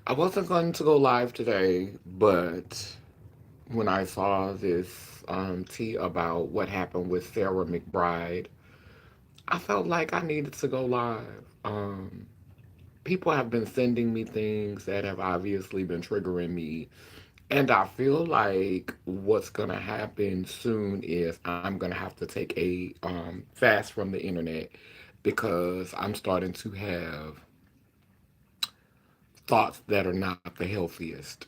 I wasn't going to go live today, but when I saw this tea about what happened with Sarah McBride, I felt like I needed to go live. People have been sending me things that have obviously been triggering me. And I feel like what's going to happen soon is I'm going to have to take a fast from the internet because I'm starting to have thoughts that are not the healthiest.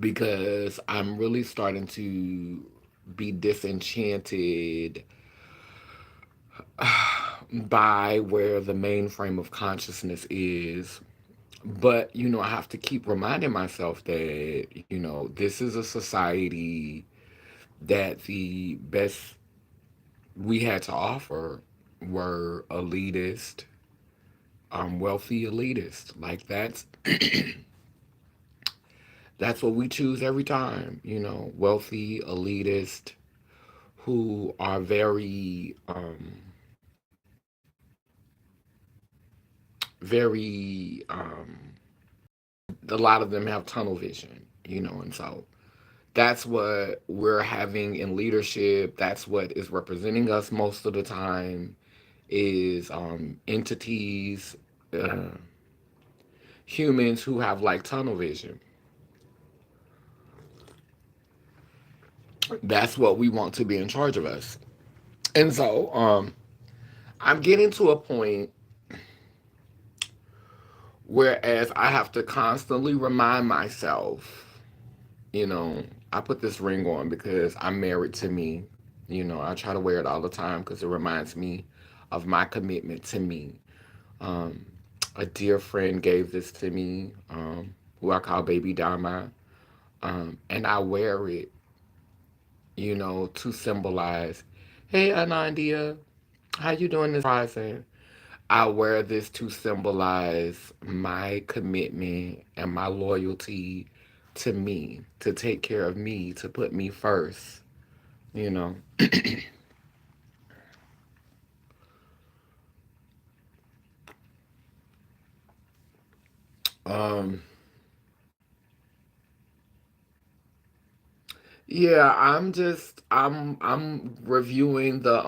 Because I'm really starting to be disenchanted by where the main frame of consciousness is. But, I have to keep reminding myself that, this is a society that the best we had to offer were elitist, wealthy elitist. Like that's what we choose every time, wealthy elitist who are very very a lot of them have tunnel vision, and so that's what we're having in leadership. That's what is representing us most of the time is entities, uh, humans who have like tunnel vision. That's what we want to be in charge of us. And so I'm getting to a point whereas I have to constantly remind myself, you know, I put this ring on because I'm married to me. I try to wear it all the time because it reminds me of my commitment to me. Um, a dear friend gave this to me, who I call Baby Dama, and I wear it, to symbolize, hey, Anandia, how you doing this rising? I wear this to symbolize my commitment and my loyalty to me, to take care of me, to put me first, you know. Um, yeah, I'm reviewing the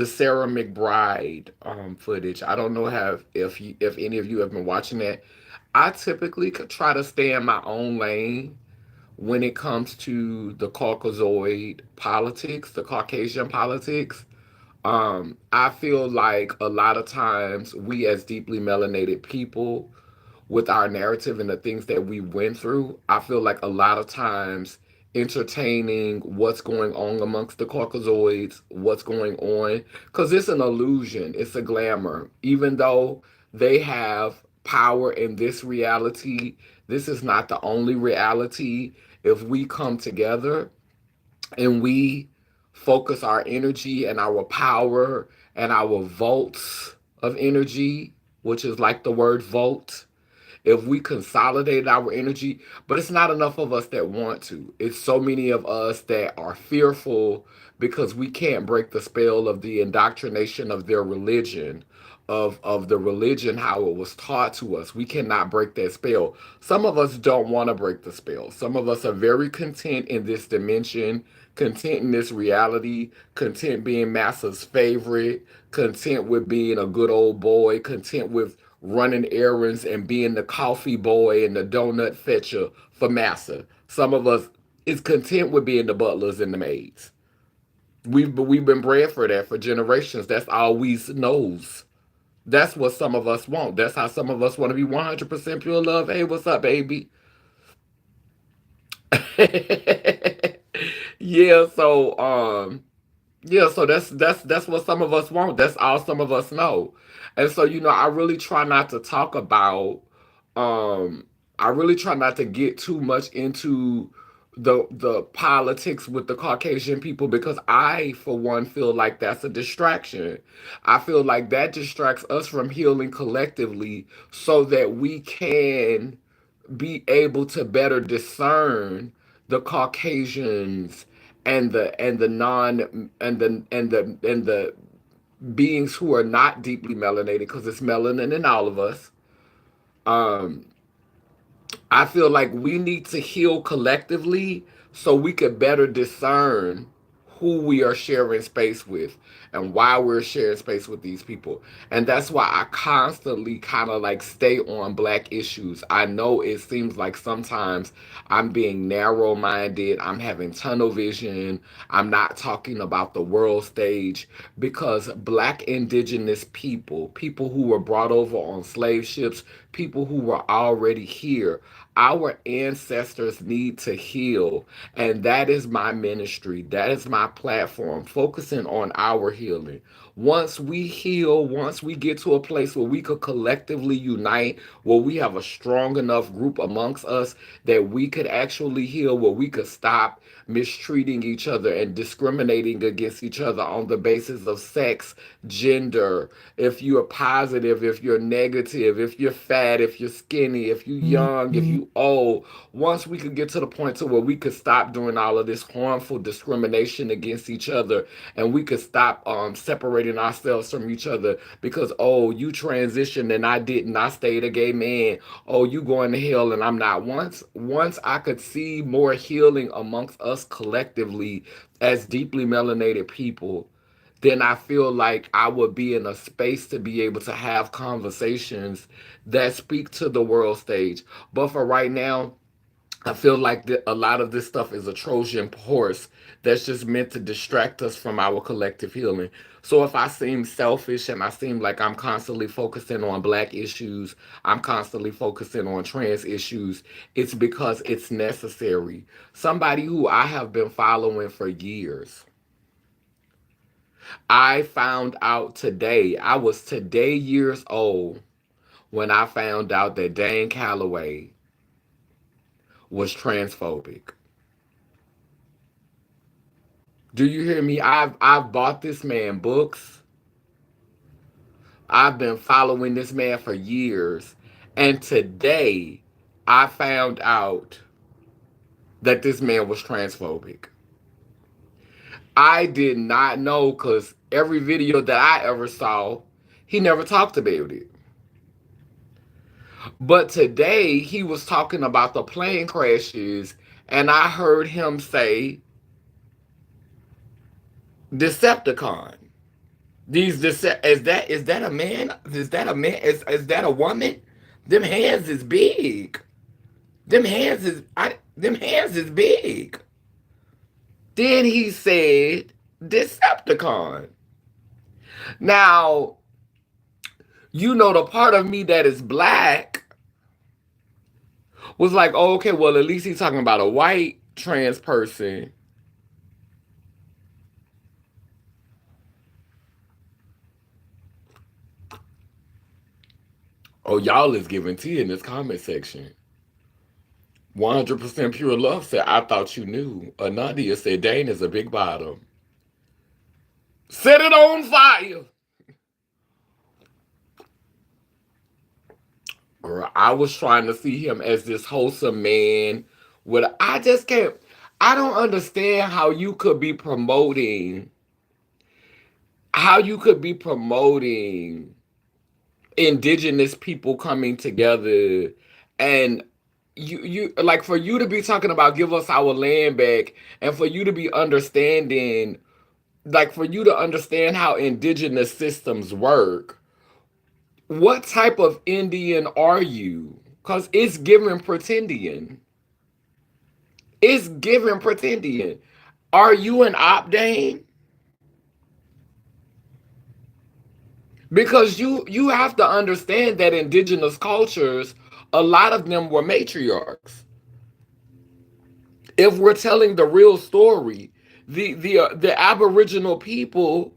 Sarah McBride footage. I don't know if any of you have been watching that. I typically could try to stay in my own lane when it comes to the Caucasoid politics, the Caucasian politics. I feel like a lot of times we as deeply melanated people with our narrative and the things that we went through, I feel like a lot of times entertaining what's going on amongst the Caucasoids, what's going on, because it's an illusion, it's a glamour. Even though they have power in this reality, this is not the only reality. If we come together and we focus our energy and our power and our volts of energy, which is like the word volt, if we consolidate our energy, but it's not enough of us that want to. It's so many of us that are fearful because we can't break the spell of the indoctrination of their religion, of the religion how it was taught to us. We cannot break that spell. Some of us don't want to break the spell. Some of us are very content in this dimension, content in this reality, content being massa's favorite, content with being a good old boy, content with running errands and being the coffee boy and the donut fetcher for massa. Some of us is content with being the butlers and the maids. We've been bred for that for generations. That's all we knows. That's what some of us want. That's how some of us want to be 100% pure love. Hey, what's up, baby? yeah. So that's what some of us want. That's all some of us know. And so, I really try not to talk about I really try not to get too much into the politics with the Caucasian people because I, for one, feel like that's a distraction. I feel like that distracts us from healing collectively so that we can be able to better discern the Caucasians and the non and the beings who are not deeply melanated, because it's melanin in all of us. Um, I feel like we need to heal collectively so we could better discern who we are sharing space with and why we're sharing space with these people. And that's why I constantly kind of like stay on black issues. I know it seems like sometimes I'm being narrow minded, I'm having tunnel vision, I'm not talking about the world stage, because black indigenous people, people who were brought over on slave ships, people who were already here, our ancestors need to heal. And that is my ministry. That is my platform, focusing on our healing. Once we heal, once we get to a place where we could collectively unite, where we have a strong enough group amongst us that we could actually heal, where we could stop mistreating each other and discriminating against each other on the basis of sex, gender, if you're positive, if you're negative, if you're fat, if you're skinny, if you're young, if you old. Once we could get to the point to where we could stop doing all of this harmful discrimination against each other, and we could stop separating ourselves from each other because, oh, you transitioned and I didn't, I stayed a gay man, oh, you going to hell and I'm not. Once I could see more healing amongst us collectively as deeply melanated people, then I feel like I would be in a space to be able to have conversations that speak to the world stage. But for right now, I feel like a lot of this stuff is a Trojan horse that's just meant to distract us from our collective healing. So if I seem selfish and I seem like I'm constantly focusing on black issues, I'm constantly focusing on trans issues, it's because it's necessary. Somebody who I have been following for years, I found out today, I was today years old when I found out that Dan Calloway was transphobic. Do you hear me? I've bought this man books. I've been following this man for years. And today I found out that this man was transphobic. I did not know, because every video that I ever saw, he never talked about it. But today he was talking about the plane crashes, and I heard him say Decepticon. Is that a man? Is that a man? Is that a woman? Them hands is big. Them hands is big. Then he said Decepticon. Now, the part of me that is black was like, oh, okay, well, at least he's talking about a white trans person. Oh, y'all is giving tea in this comment section. 100% Pure Love said, I thought you knew. Anadia said, Dane is a big bottom. Set it on fire. Girl, I was trying to see him as this wholesome man. I just can't. I don't understand how you could be promoting indigenous people coming together, and you like, for you to be talking about give us our land back, and for you to be understanding, like, for you to understand how indigenous systems work. What type of Indian are you? Because it's giving pretendian. It's giving pretendian. Are you an Opdane? Because you have to understand that indigenous cultures, a lot of them were matriarchs. If we're telling the real story, the Aboriginal people,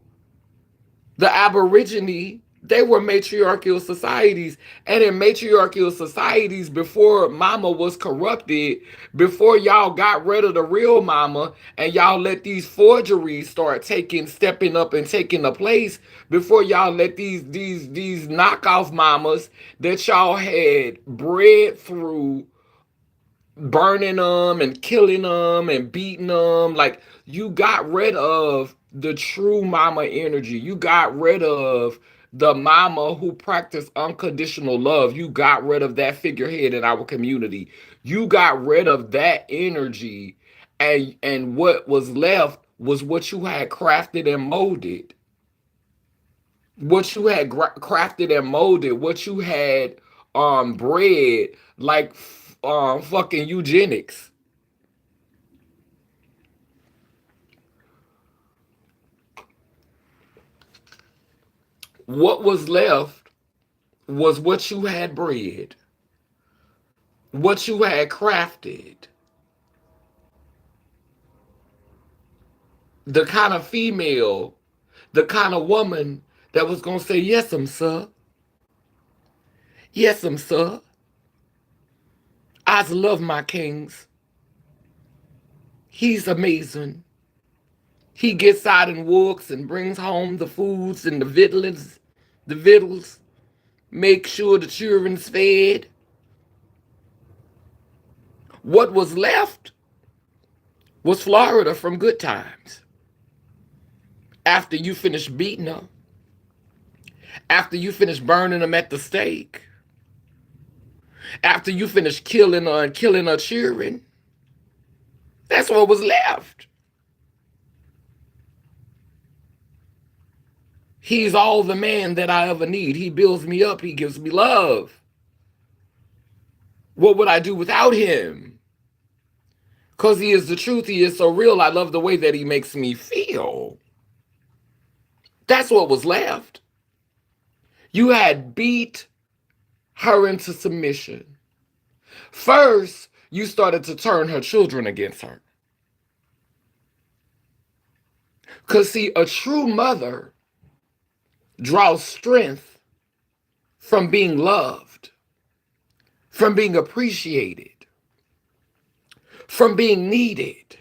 the Aborigine, they were matriarchal societies. And in matriarchal societies, before mama was corrupted, before y'all got rid of the real mama and y'all let these forgeries start stepping up and taking the place, before y'all let these knockoff mamas that y'all had bred through burning them and killing them and beating them. Like, you got rid of the true mama energy. You got rid of the mama who practiced unconditional love. You got rid of that figurehead in our community. You got rid of that energy, and what was left was what you had crafted and molded. What you had crafted and molded, what you had bred, like fucking eugenics. What was left was what you had bred, what you had crafted, the kind of female, the kind of woman that was gonna say, yes, sir. Yes, sir. I love my kings. He's amazing. He gets out and walks and brings home the foods and the victuals, make sure the children's fed. What was left was Florida from good times. After you finish beating her, after you finish burning them at the stake, after you finish killing her and killing her children, that's what was left. He's all the man that I ever need. He builds me up. He gives me love. What would I do without him? Because he is the truth. He is so real. I love the way that he makes me feel. That's what was left. You had beat her into submission. First, you started to turn her children against her. Because, see, a true mother draws strength from being loved, from being appreciated, from being needed,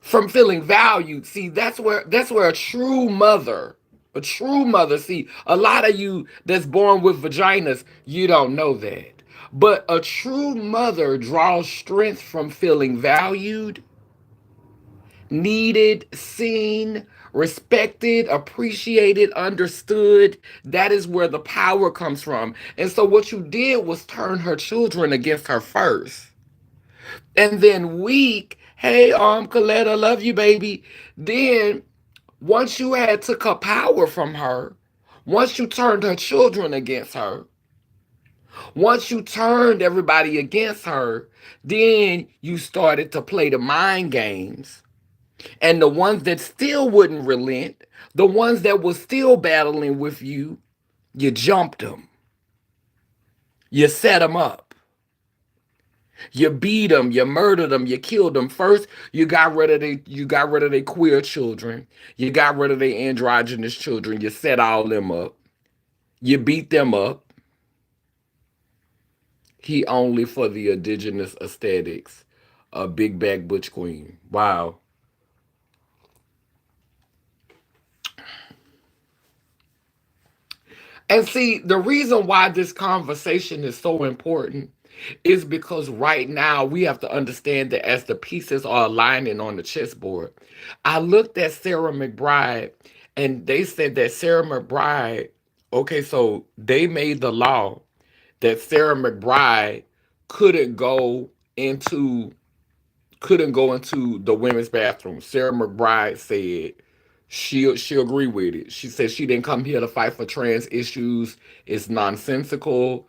from feeling valued. See, that's where a true mother, see, a lot of you that's born with vaginas, you don't know that. But a true mother draws strength from feeling valued, needed, seen, respected, appreciated, understood. That is where the power comes from. And so what you did was turn her children against her first. And then weak, hey, Coletta, love you, baby. Then once you had took her power from her, once you turned her children against her, once you turned everybody against her, then you started to play the mind games. And the ones that still wouldn't relent, the ones that were still battling with you jumped them. You set them up. You beat them, you murdered them, you killed them. First, you got rid of their queer children. You got rid of their androgynous children. You set all them up. You beat them up. He only for the indigenous aesthetics. A big bag butch queen. Wow. And see, the reason why this conversation is so important is because right now we have to understand that as the pieces are aligning on the chessboard. I looked at Sarah McBride, and they said that Sarah McBride, okay, so they made the law that Sarah McBride couldn't go into couldn't go into the women's bathroom. Sarah McBride said she agreed with it. She said she didn't come here to fight for trans issues. It's nonsensical.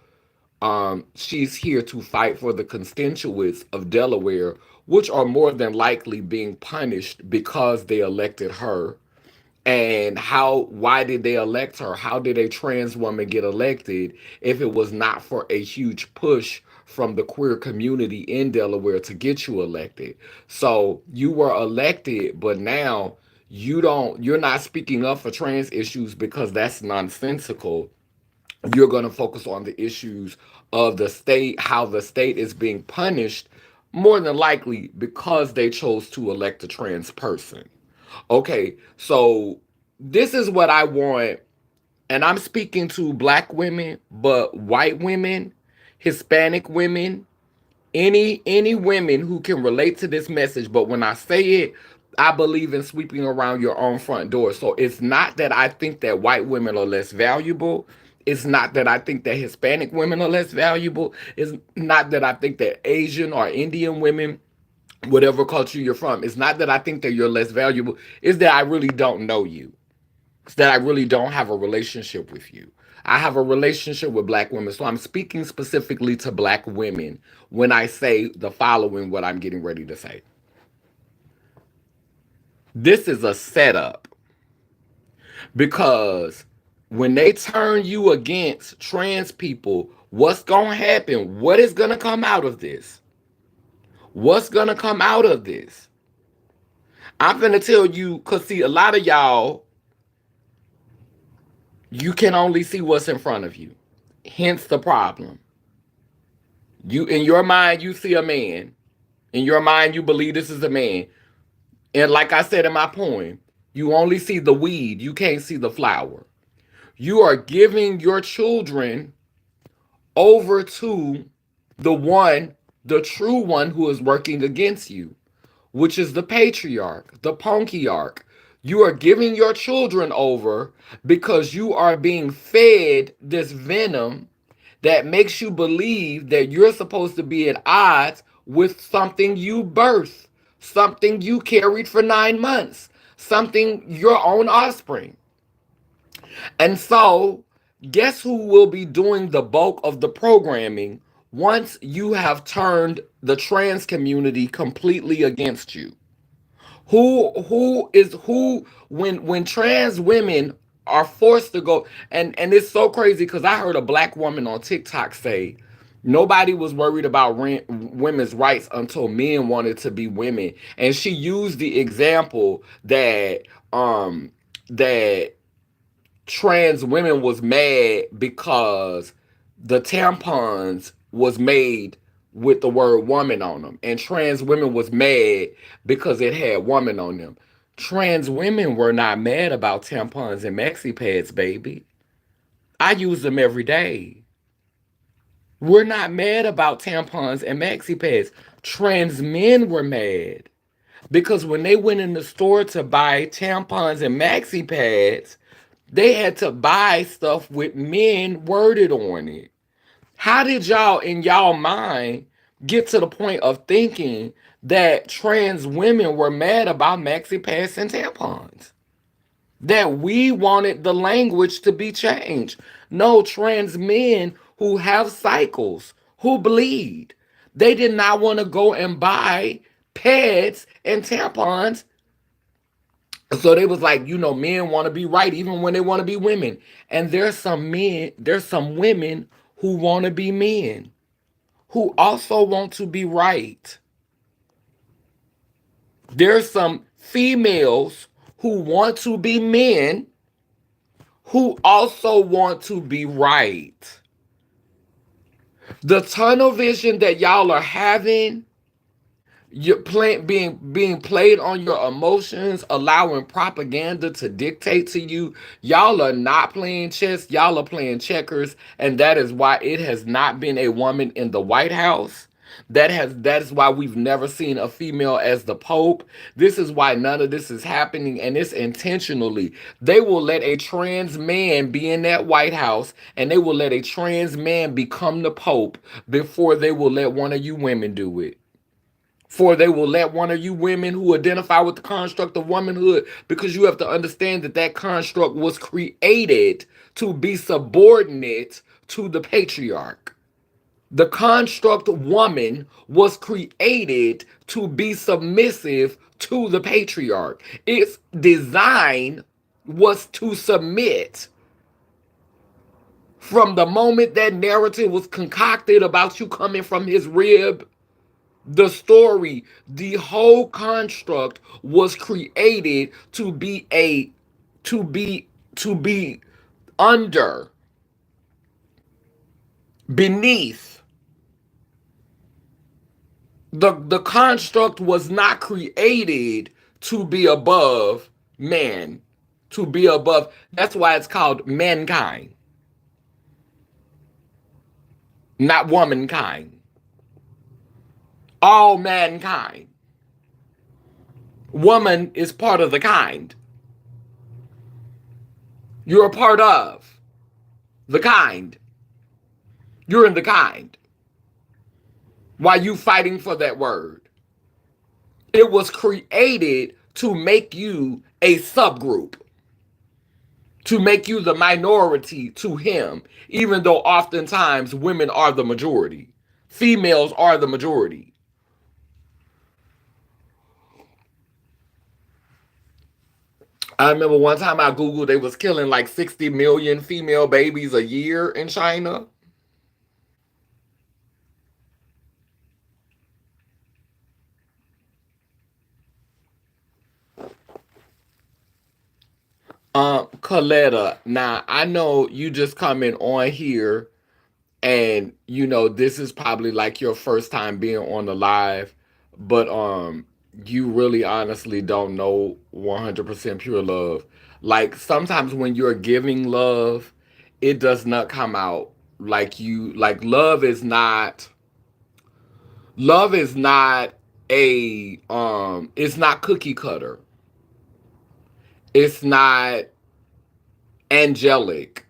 She's here to fight for the constituents of Delaware, which are more than likely being punished because they elected her. And why did they elect her? How did a trans woman get elected if it was not for a huge push from the queer community in Delaware to get you elected? So you were elected, but now you're not speaking up for trans issues because that's nonsensical. You're going to focus on the issues of the state, how the state is being punished, more than likely because they chose to elect a trans person. Okay, so this is what I want, and I'm speaking to black women, but white women, Hispanic women, any women who can relate to this message. But when I say it, I believe in sweeping around your own front door. So it's not that I think that white women are less valuable. It's not that I think that Hispanic women are less valuable. It's not that I think that Asian or Indian women, whatever culture you're from, it's not that I think that you're less valuable. It's that I really don't know you. It's that I really don't have a relationship with you. I have a relationship with black women. So I'm speaking specifically to black women when I say the following, what I'm getting ready to say. This is a setup because when they turn you against trans people, what's going to happen? What is going to come out of this? What's going to come out of this? I'm going to tell you, because see, a lot of y'all, you can only see what's in front of you. Hence the problem. You, in your mind, you see a man. In your mind, you believe this is a man. And like I said in my poem, you only see the weed, you can't see the flower. You are giving your children over to the one, the true one who is working against you, which is the patriarch, the ponkiarch. You are giving your children over because you are being fed this venom that makes you believe that you're supposed to be at odds with something you birthed, something you carried for 9 months, something your own offspring. And so, guess who will be doing the bulk of the programming once you have turned the trans community completely against you? Who when trans women are forced to go, and it's so crazy because I heard a black woman on TikTok say nobody was worried about women's rights until men wanted to be women, and she used the example that trans women was mad because the tampons was made with the word woman on them, and trans women was mad because it had woman on them. Trans women were not mad about tampons and maxi pads, baby. I use them every day. We're not mad about tampons and maxi pads. Trans men were mad because when they went in the store to buy tampons and maxi pads, they had to buy stuff with men worded on it. How did y'all, in y'all mind, get to the point of thinking that trans women were mad about maxi pads and tampons? That we wanted the language to be changed. No, trans men who have cycles, who bleed, they did not want to go and buy pads and tampons. So they was like, men want to be right even when they want to be women. And there's some women who want to be men, who also want to be right. There's some females who want to be men who also want to be right. The tunnel vision that y'all are having, you're being played on your emotions, allowing propaganda to dictate to you. Y'all are not playing chess, y'all are playing checkers, and that is why it has not been a woman in the White House. That is why we've never seen a female as the Pope. This is why none of this is happening, and it's intentionally. They will let a trans man be in that White House, and they will let a trans man become the Pope before they will let one of you women do it. For they will let one of you women who identify with the construct of womanhood, because you have to understand that that construct was created to be subordinate to the patriarch. The construct woman was created to be submissive to the patriarch. Its design was to submit. From the moment that narrative was concocted about you coming from his rib, the story, the whole construct was created to be under, beneath. The construct was not created to be above man, to be above. That's why it's called mankind. not womankind, all mankind. Woman is part of the kind. You're a part of the kind. You're in the kind. Why you fighting for that word? It was created to make you a subgroup, to make you the minority to him, even though oftentimes women are the majority. Females are the majority. I remember one time I Googled they was killing like 60 million female babies a year in China. Coletta, now I know you just coming on here and this is probably like your first time being on the live, but you really honestly don't know 100% pure love. Like sometimes when you're giving love, it does not come out like you like love is not a it's not cookie cutter. It's not angelic.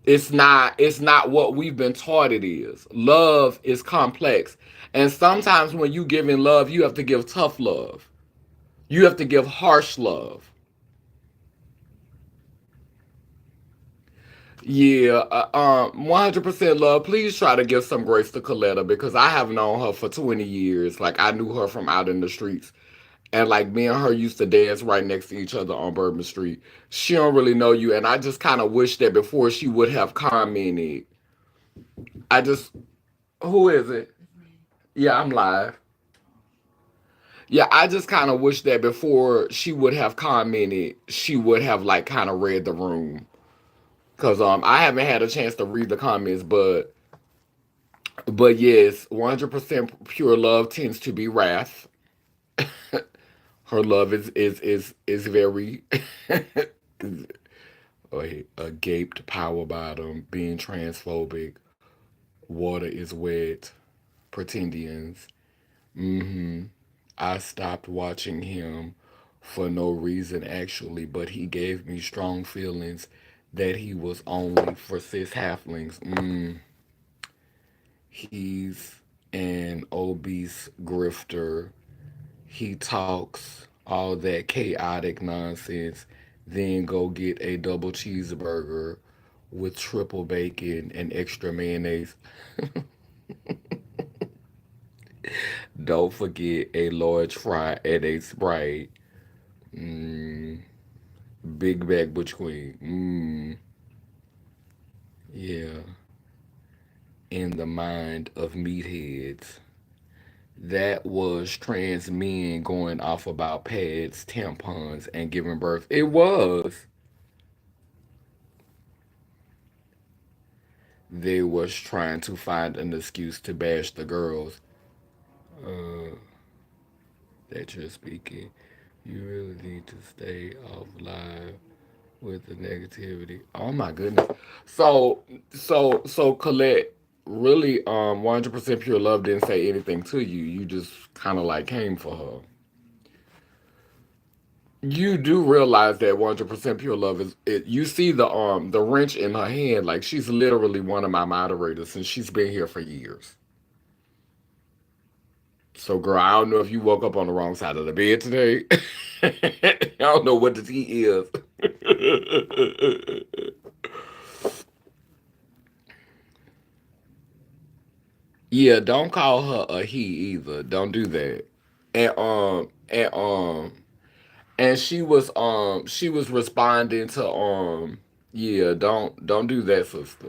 It's not what we've been taught it is. Love is complex. And sometimes when you give in love, you have to give tough love. You have to give harsh love. Yeah, 100% love. Please try to give some grace to Coletta because I have known her for 20 years. Like I knew her from out in the streets. And like me and her used to dance right next to each other on Bourbon Street. She don't really know you, and I just kind of wish that before she would have commented. I just Who is it? Yeah, I'm live. Yeah, I just kind of wish that before she would have commented, she would have like kind of read the room. Cause I haven't had a chance to read the comments, but yes, 100% pure love tends to be wrath. Her love is very a gaped power bottom, being transphobic. Water is wet. Pretendians. Mm-hmm. I stopped watching him for no reason actually, but he gave me strong feelings that he was only for cis halflings. He's an obese grifter. He talks all that chaotic nonsense, then go get a double cheeseburger with triple bacon and extra mayonnaise. Don't forget a large fry and a Sprite. Mm, Big Back Butch Queen. Yeah. In the mind of meatheads. That was trans men going off about pads, tampons, and giving birth. It was. They was trying to find an excuse to bash the girls uh, that you're speaking. You really need to stay off live with the negativity. Oh my goodness. So Colette, really 100% pure love didn't say anything to you. You just kind of like came for her. You do realize that 100% pure love is it, you see the wrench in her hand, like she's literally one of my moderators and she's been here for years. So girl, I don't know if you woke up on the wrong side of the bed today. I don't know what the tea is. Yeah, don't call her a he either. Don't do that. And she was responding to yeah, don't do that, sister.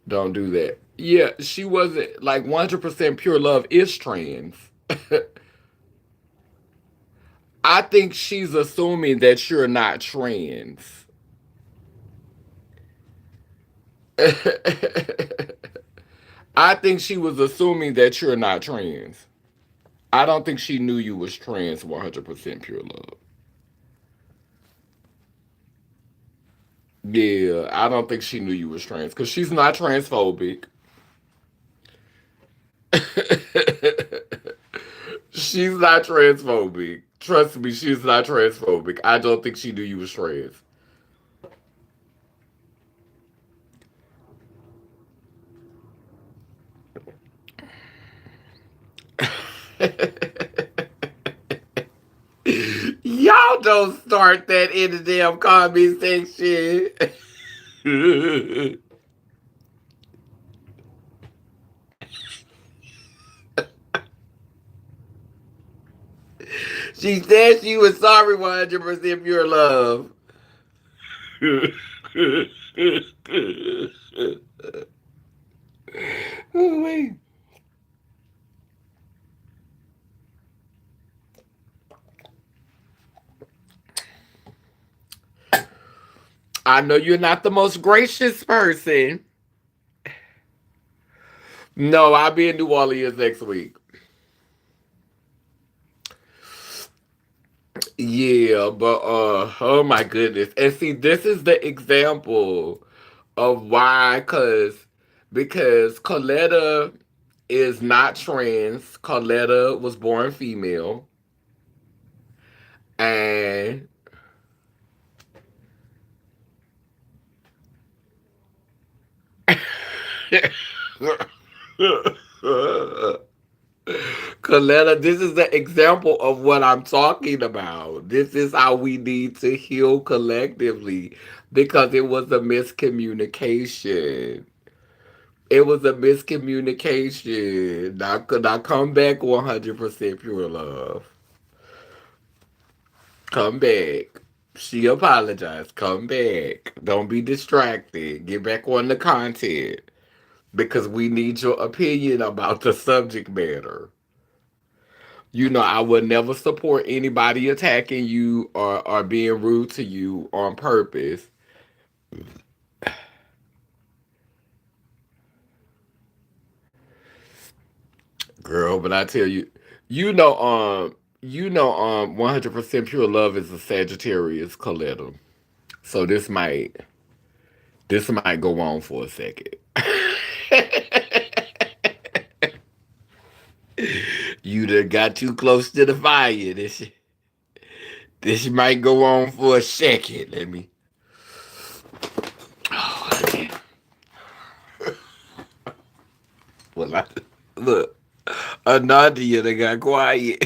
Don't do that. Yeah, she wasn't like 100% pure love is trans. I think she's assuming that you're not trans. I think she was assuming that you're not trans. I don't think she knew you was trans 100% pure love. Yeah, I don't think she knew you was trans because she's not transphobic. She's not transphobic. Trust me, she's not transphobic. I don't think she knew you was trans. Y'all don't start that in the damn comment section. She said she was sorry 100% pure love. Oh, wait. I know you're not the most gracious person. No, I'll be in New Orleans next week. Yeah, but oh my goodness. And see, this is the example of why, because Coletta is not trans. Coletta was born female. And Coletta, this is the example of what I'm talking about. This is how we need to heal collectively because it was a miscommunication. It was a miscommunication. Now come back 100% pure love. Come back. She apologized. Come back. Don't be distracted. Get back on the content because we need your opinion about the subject matter. You know, I would never support anybody attacking you or being rude to you on purpose. Girl, but I tell you, you know, 100% pure love is a Sagittarius Coletta. So this might go on for a second. You done got too close to the fire. This might go on for a second. Let me. Oh, well, look, Nadia that got quiet.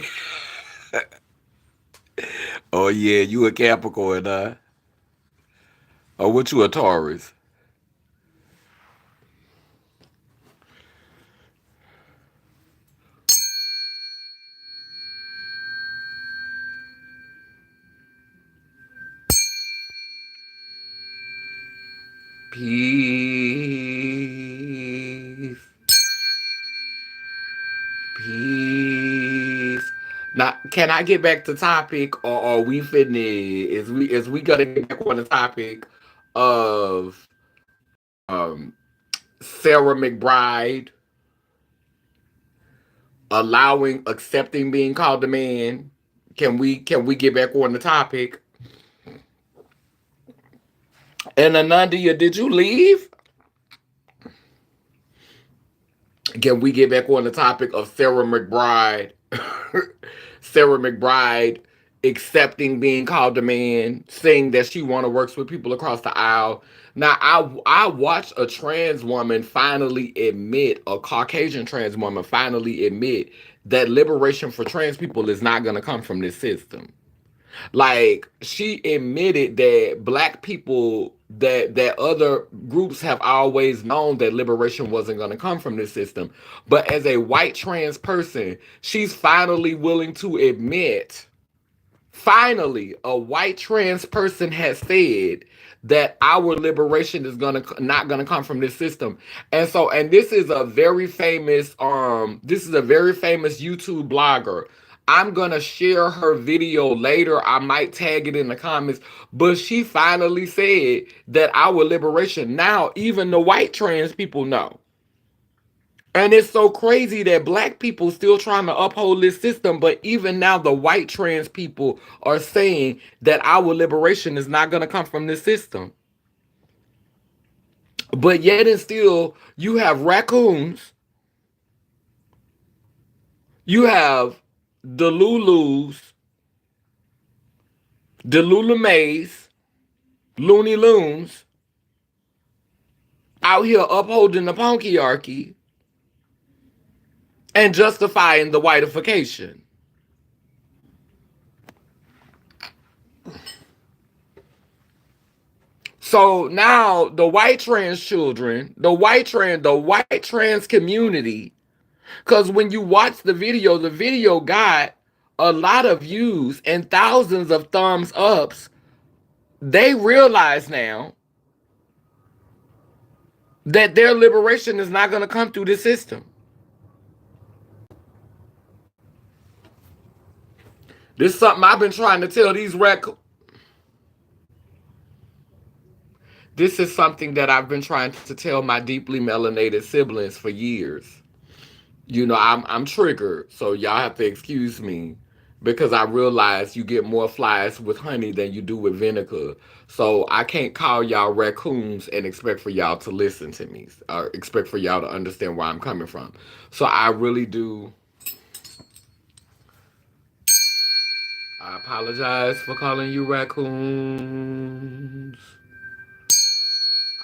Oh yeah, you a Capricorn, huh? Oh, what you a Taurus? Peace, peace. Now, can I get back to topic, or are we finna? Is we gonna get back on the topic of um Sarah McBride allowing accepting being called a man? Can we get back on the topic? And Anandia, did you leave? Can we get back on the topic of Sarah McBride? Sarah McBride accepting being called a man, saying that she want to work with people across the aisle. Now, I watched a trans woman finally admit, a Caucasian trans woman finally admit that liberation for trans people is not going to come from this system. Like she admitted that black people that other groups have always known that liberation wasn't going to come from this system. But as a white trans person, she's finally willing to admit, finally a white trans person has said that our liberation is gonna not gonna come from this system. And this is a very famous YouTube blogger. I'm gonna share her video later. I might tag it in the comments. But she finally said that our liberation now, even the white trans people know. And it's so crazy that black people still trying to uphold this system, but even now the white trans people are saying that our liberation is not going to come from this system. But yet and still, you have raccoons, you have the Lulus, the Lulamays, Looney Loons out here upholding the Ponkiarchy and justifying the whiteification. So now the white trans children, the white trans community, because when you watch the video got a lot of views and thousands of thumbs ups. They realize now that their liberation is not going to come through this system. This is something I've been trying to tell these This is something that I've been trying to tell my deeply melanated siblings for years. I'm triggered, so y'all have to excuse me because I realize you get more flies with honey than you do with vinegar. So I can't call y'all raccoons and expect for y'all to listen to me or expect for y'all to understand where I'm coming from. So I really do. I apologize for calling you raccoons.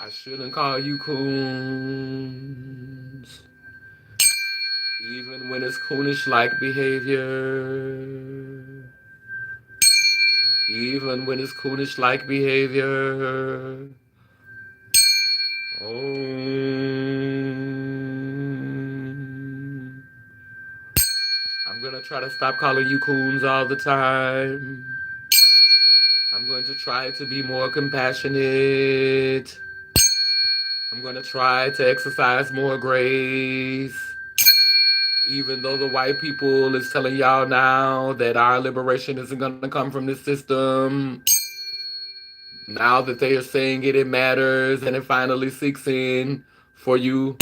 I shouldn't call you coons. Even when it's coonish like behavior. Even when it's coonish like behavior. I'm gonna try to stop calling you coons all the time. I'm going to try to be more compassionate. I'm going to try to exercise more grace. Even though the white people is telling y'all now that our liberation isn't going to come from this system, now that they are saying it matters and it finally sinks in for you,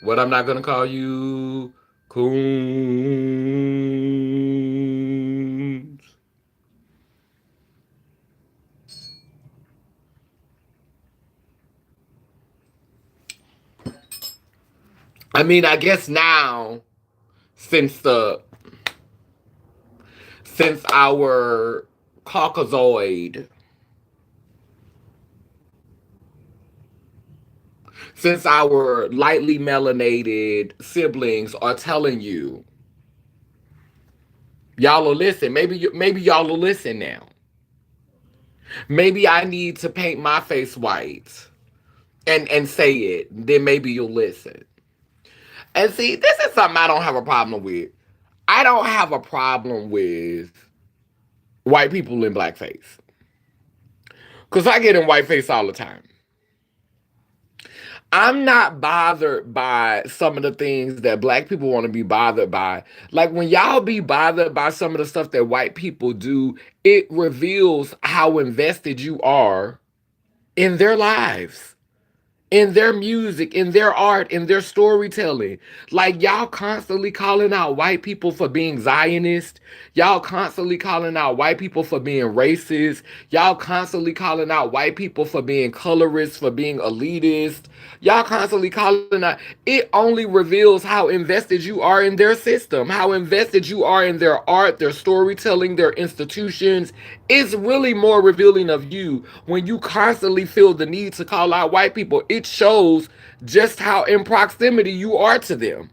what I'm not going to call you coons. I mean, I guess now, since the since our Caucasoid, since our lightly melanated siblings are telling you, y'all will listen. Maybe y'all will listen now. Maybe I need to paint my face white and say it. Then maybe you'll listen. And see, this is something I don't have a problem with. I don't have a problem with white people in blackface. Because I get in whiteface all the time. I'm not bothered by some of the things that black people want to be bothered by. Like when y'all be bothered by some of the stuff that white people do, it reveals how invested you are in their lives, in their music, in their art, in their storytelling. Like y'all constantly calling out white people for being Zionist. Y'all constantly calling out white people for being racist. Y'all constantly calling out white people for being colorist, for being elitist. Y'all constantly calling out. It only reveals how invested you are in their system, how invested you are in their art, their storytelling, their institutions. It's really more revealing of you when you constantly feel the need to call out white people. It shows just how in proximity you are to them.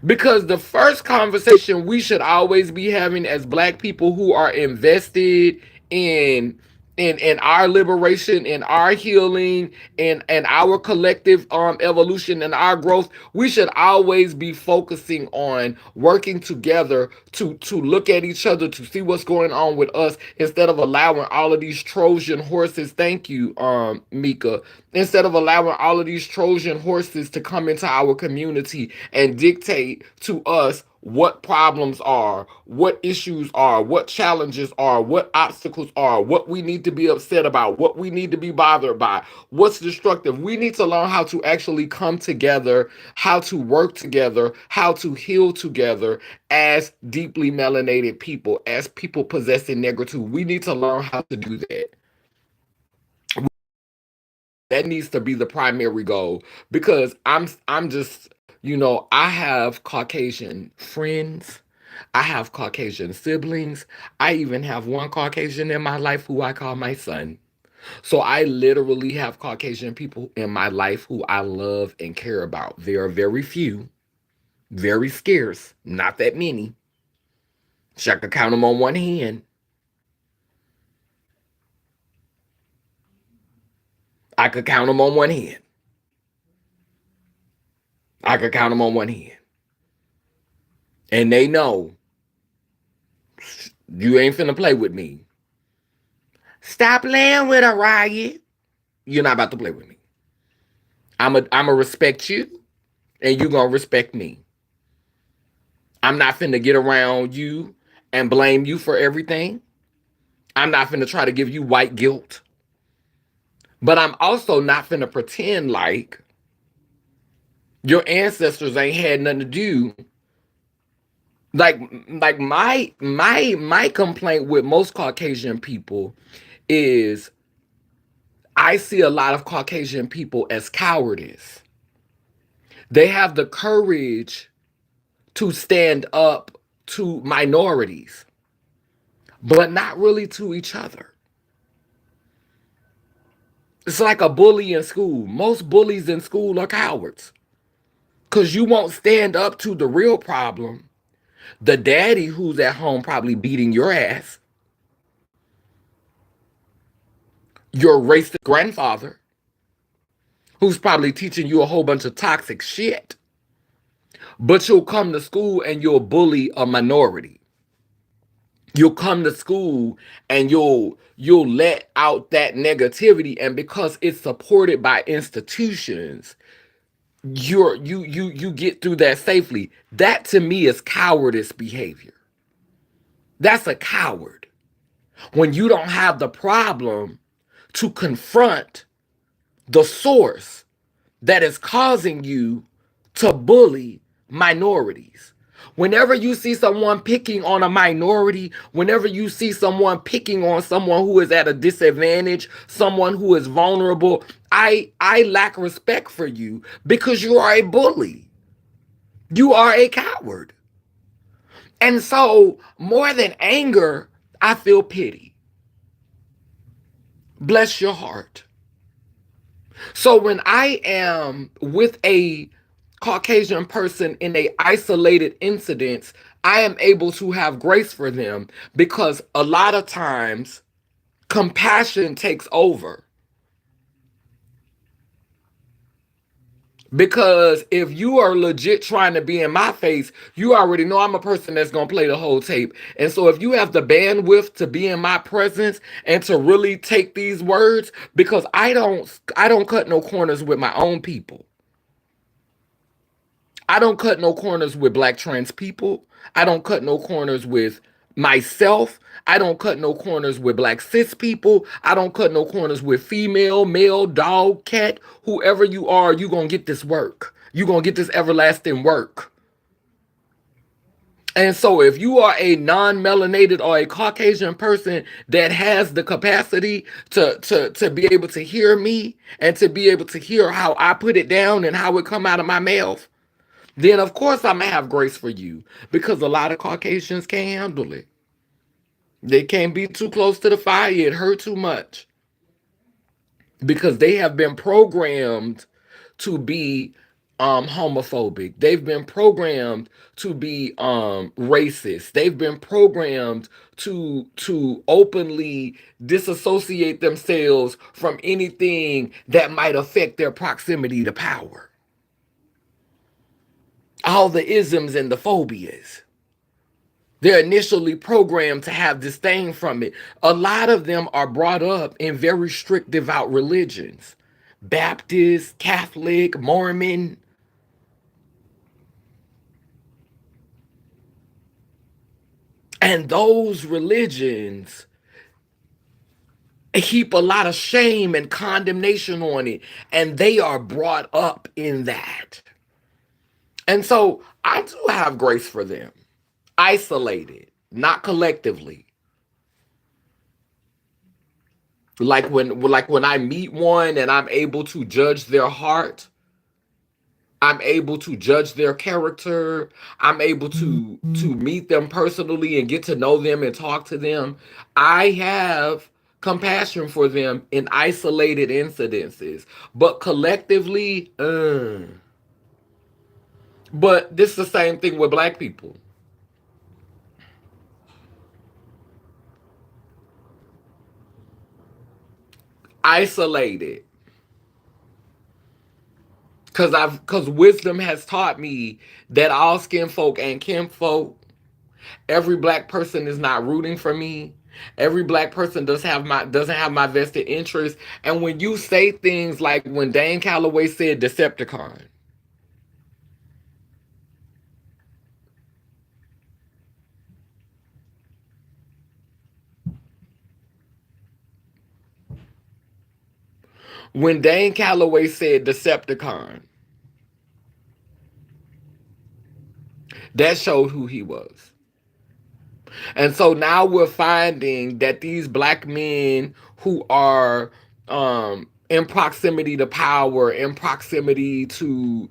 Because the first conversation we should always be having as black people who are invested in in our liberation, in our healing, and our collective evolution and our growth, we should always be focusing on working together to look at each other, to see what's going on with us, instead of allowing all of these Trojan horses. Thank you, Mika. Instead of allowing all of these Trojan horses to come into our community and dictate to us what problems are, what issues are, what challenges are, what obstacles are, what we need to be upset about, what we need to be bothered by, what's destructive. We need to learn how to actually come together, how to work together, how to heal together as deeply melanated people, as people possessing negritude. We need to learn how to do that. that needs to be the primary goal, because I'm just, I have Caucasian friends. I have Caucasian siblings. I even have one Caucasian in my life who I call my son. So I literally have Caucasian people in my life who I love and care about. There are very few, very scarce, not that many. So I could count them on one hand. I could count them on one hand. I could count them on one hand. And they know you ain't finna play with me. Stop playing with a riot. You're not about to play with me. I'ma respect you, and you gonna respect me. I'm not finna get around you and blame you for everything. I'm not finna try to give you white guilt. But I'm also not finna pretend like your ancestors ain't had nothing to do. Like my complaint with most Caucasian people is I see a lot of Caucasian people as cowardice. They have the courage to stand up to minorities, but not really to each other. It's like a bully in school. Most bullies in school are cowards because you won't stand up to the real problem. The daddy who's at home probably beating your ass, your racist grandfather who's probably teaching you a whole bunch of toxic shit. But you'll come to school and you'll bully a minority. You'll come to school and you'll let out that negativity, and because it's supported by institutions, you get through that safely. That to me is cowardice behavior. That's a coward. When you don't have the problem to confront the source that is causing you to bully minorities. Whenever you see someone picking on a minority, whenever you see someone picking on someone who is at a disadvantage, someone who is vulnerable, I lack respect for you because you are a bully. You are a coward. And so, more than anger, I feel pity. Bless your heart. So when I am with a Caucasian person in a isolated incident, I am able to have grace for them because a lot of times compassion takes over. Because if you are legit trying to be in my face, you already know I'm a person that's going to play the whole tape. And so if you have the bandwidth to be in my presence and to really take these words, because I don't cut no corners with my own people. I don't cut no corners with black trans people. I don't cut no corners with myself. I don't cut no corners with black cis people. I don't cut no corners with female, male, dog, cat, whoever you are, you going to get this work. You going to get this everlasting work. And so if you are a non-melanated or a Caucasian person that has the capacity to be able to hear me and to be able to hear how I put it down and how it come out of my mouth, then of course I'm gonna have grace for you, because a lot of Caucasians can't handle it. They can't be too close to the fire. It hurt too much because they have been programmed to be homophobic. They've been programmed to be racist. They've been programmed to openly disassociate themselves from anything that might affect their proximity to power. All the isms and the phobias. They're initially programmed to have disdain from it. A lot of them are brought up in very strict, devout religions. Baptist, Catholic, Mormon. And those religions heap a lot of shame and condemnation on it. And they are brought up in that. And so I do have grace for them. Isolated, not collectively. Like when I meet one and I'm able to judge their heart, I'm able to judge their character, I'm able to meet them personally and get to know them and talk to them. I have compassion for them in isolated incidences, but collectively, but this is the same thing with black people. Isolated. Cause wisdom has taught me that all skin folk ain't kin folk. Every black person is not rooting for me. Every black person doesn't have my vested interest. And when you say things like when Dane Calloway said Decepticon, when Dane Calloway said Decepticon, that showed who he was. And so now we're finding that these black men who are in proximity to power, in proximity to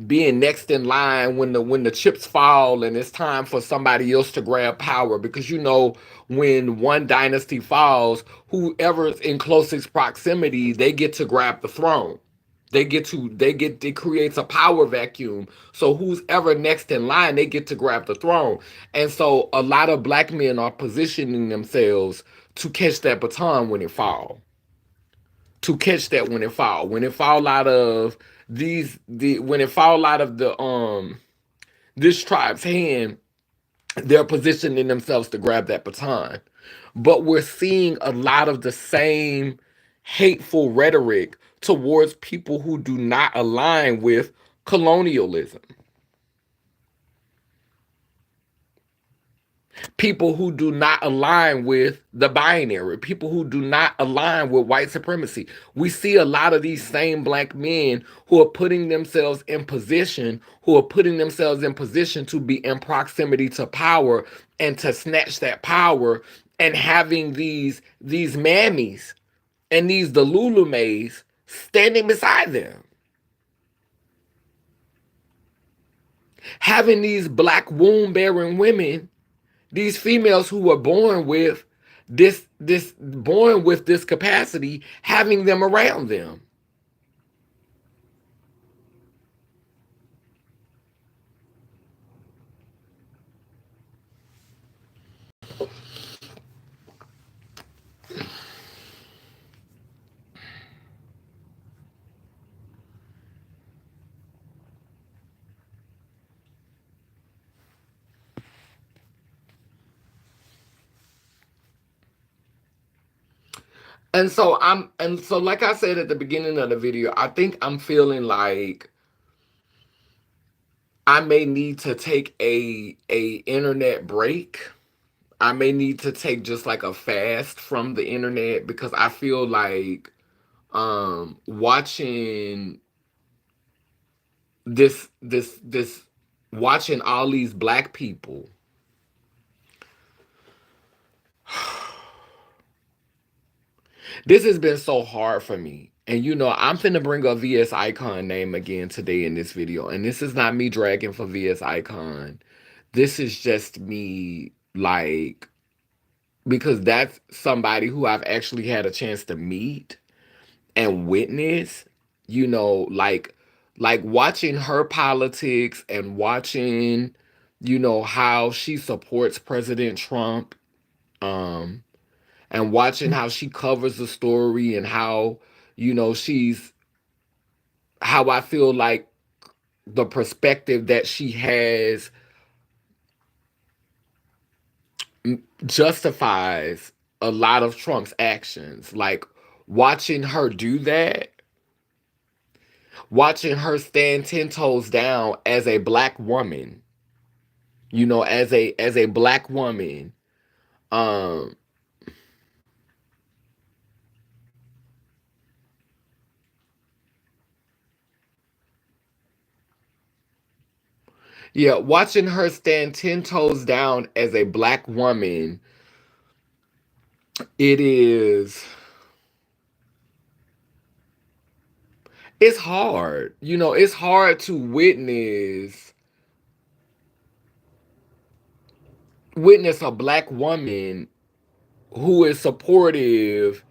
being next in line when the chips fall and it's time for somebody else to grab power, because you know when one dynasty falls, whoever's in closest proximity, they get to grab the throne. It creates a power vacuum. So who's ever next in line, they get to grab the throne. And so a lot of black men are positioning themselves to catch that baton when it fall. To catch that when it fall. When it fall out of the when it fall out of the this tribe's hand, they're positioning themselves to grab that baton. But we're seeing a lot of the same hateful rhetoric towards people who do not align with colonialism. People who do not align with the binary, people who do not align with white supremacy. We see a lot of these same black men who are putting themselves in position, to be in proximity to power and to snatch that power, and having these mammies and these Delulumes standing beside them. Having these black womb bearing women, these females who were born with this capacity, having them around them. And so like I said at the beginning of the video, I think I'm feeling like I may need to take a internet break. I may need to take just like a fast from the internet, because I feel like watching this watching all these black people, this has been so hard for me. And you know, I'm finna bring up VS Icon name again today in this video. And this is not me dragging for VS Icon. This is just me, like, because that's somebody who I've actually had a chance to meet and witness, you know, like watching her politics and watching, you know, how she supports President Trump, um, and watching how she covers the story, and how, you know, how I feel like the perspective that she has justifies a lot of Trump's actions. Like watching her do that, watching her stand 10 toes down as a black woman, you know, as a black woman, um yeah, watching her stand 10 toes down as a black woman, it is it's hard. It's hard to witness a black woman who is supportive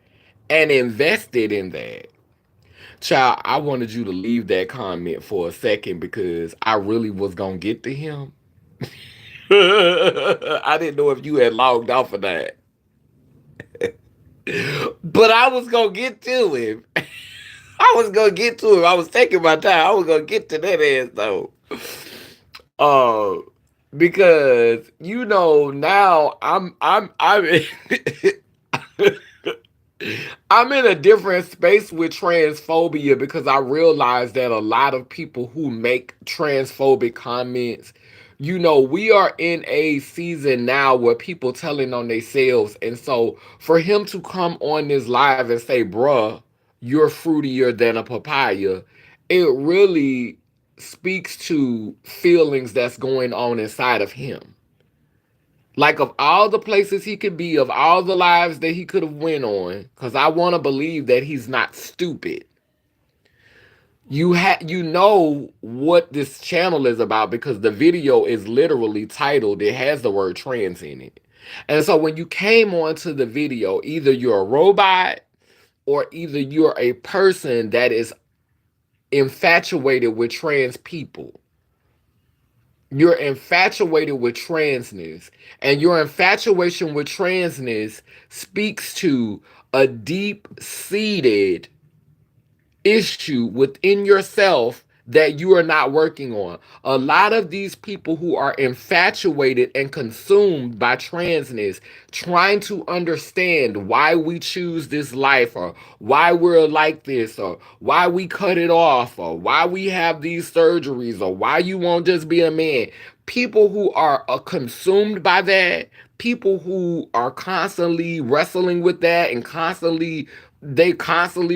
and invested in that. Child, I wanted you to leave that comment for a second because I really was gonna get to him. I didn't know if you had logged off of that. But I was gonna get to him. I was gonna get to him. I was taking my time. I was gonna get to that ass though. Uh because now I'm in a different space with transphobia because I realize that a lot of people who make transphobic comments, we are in a season now where people telling on themselves. And so for him to come on this live and say, bruh, you're fruitier than a papaya, it really speaks to feelings that's going on inside of him. Like, of all the places he could be, of all the lives that he could have went on, because I want to believe that he's not stupid. You know what this channel is about because the video is literally titled, it has the word trans in it. And so when you came onto the video, either you're a robot or either you're a person that is infatuated with trans people. You're infatuated with transness, and your infatuation with transness speaks to a deep seated issue within yourself that you are not working on. A lot of these people who are infatuated and consumed by transness, trying to understand why we choose this life, or why we're like this, or why we cut it off, or why we have these surgeries, or why you won't just be a man. People who are consumed by that, people who are constantly wrestling with that and constantly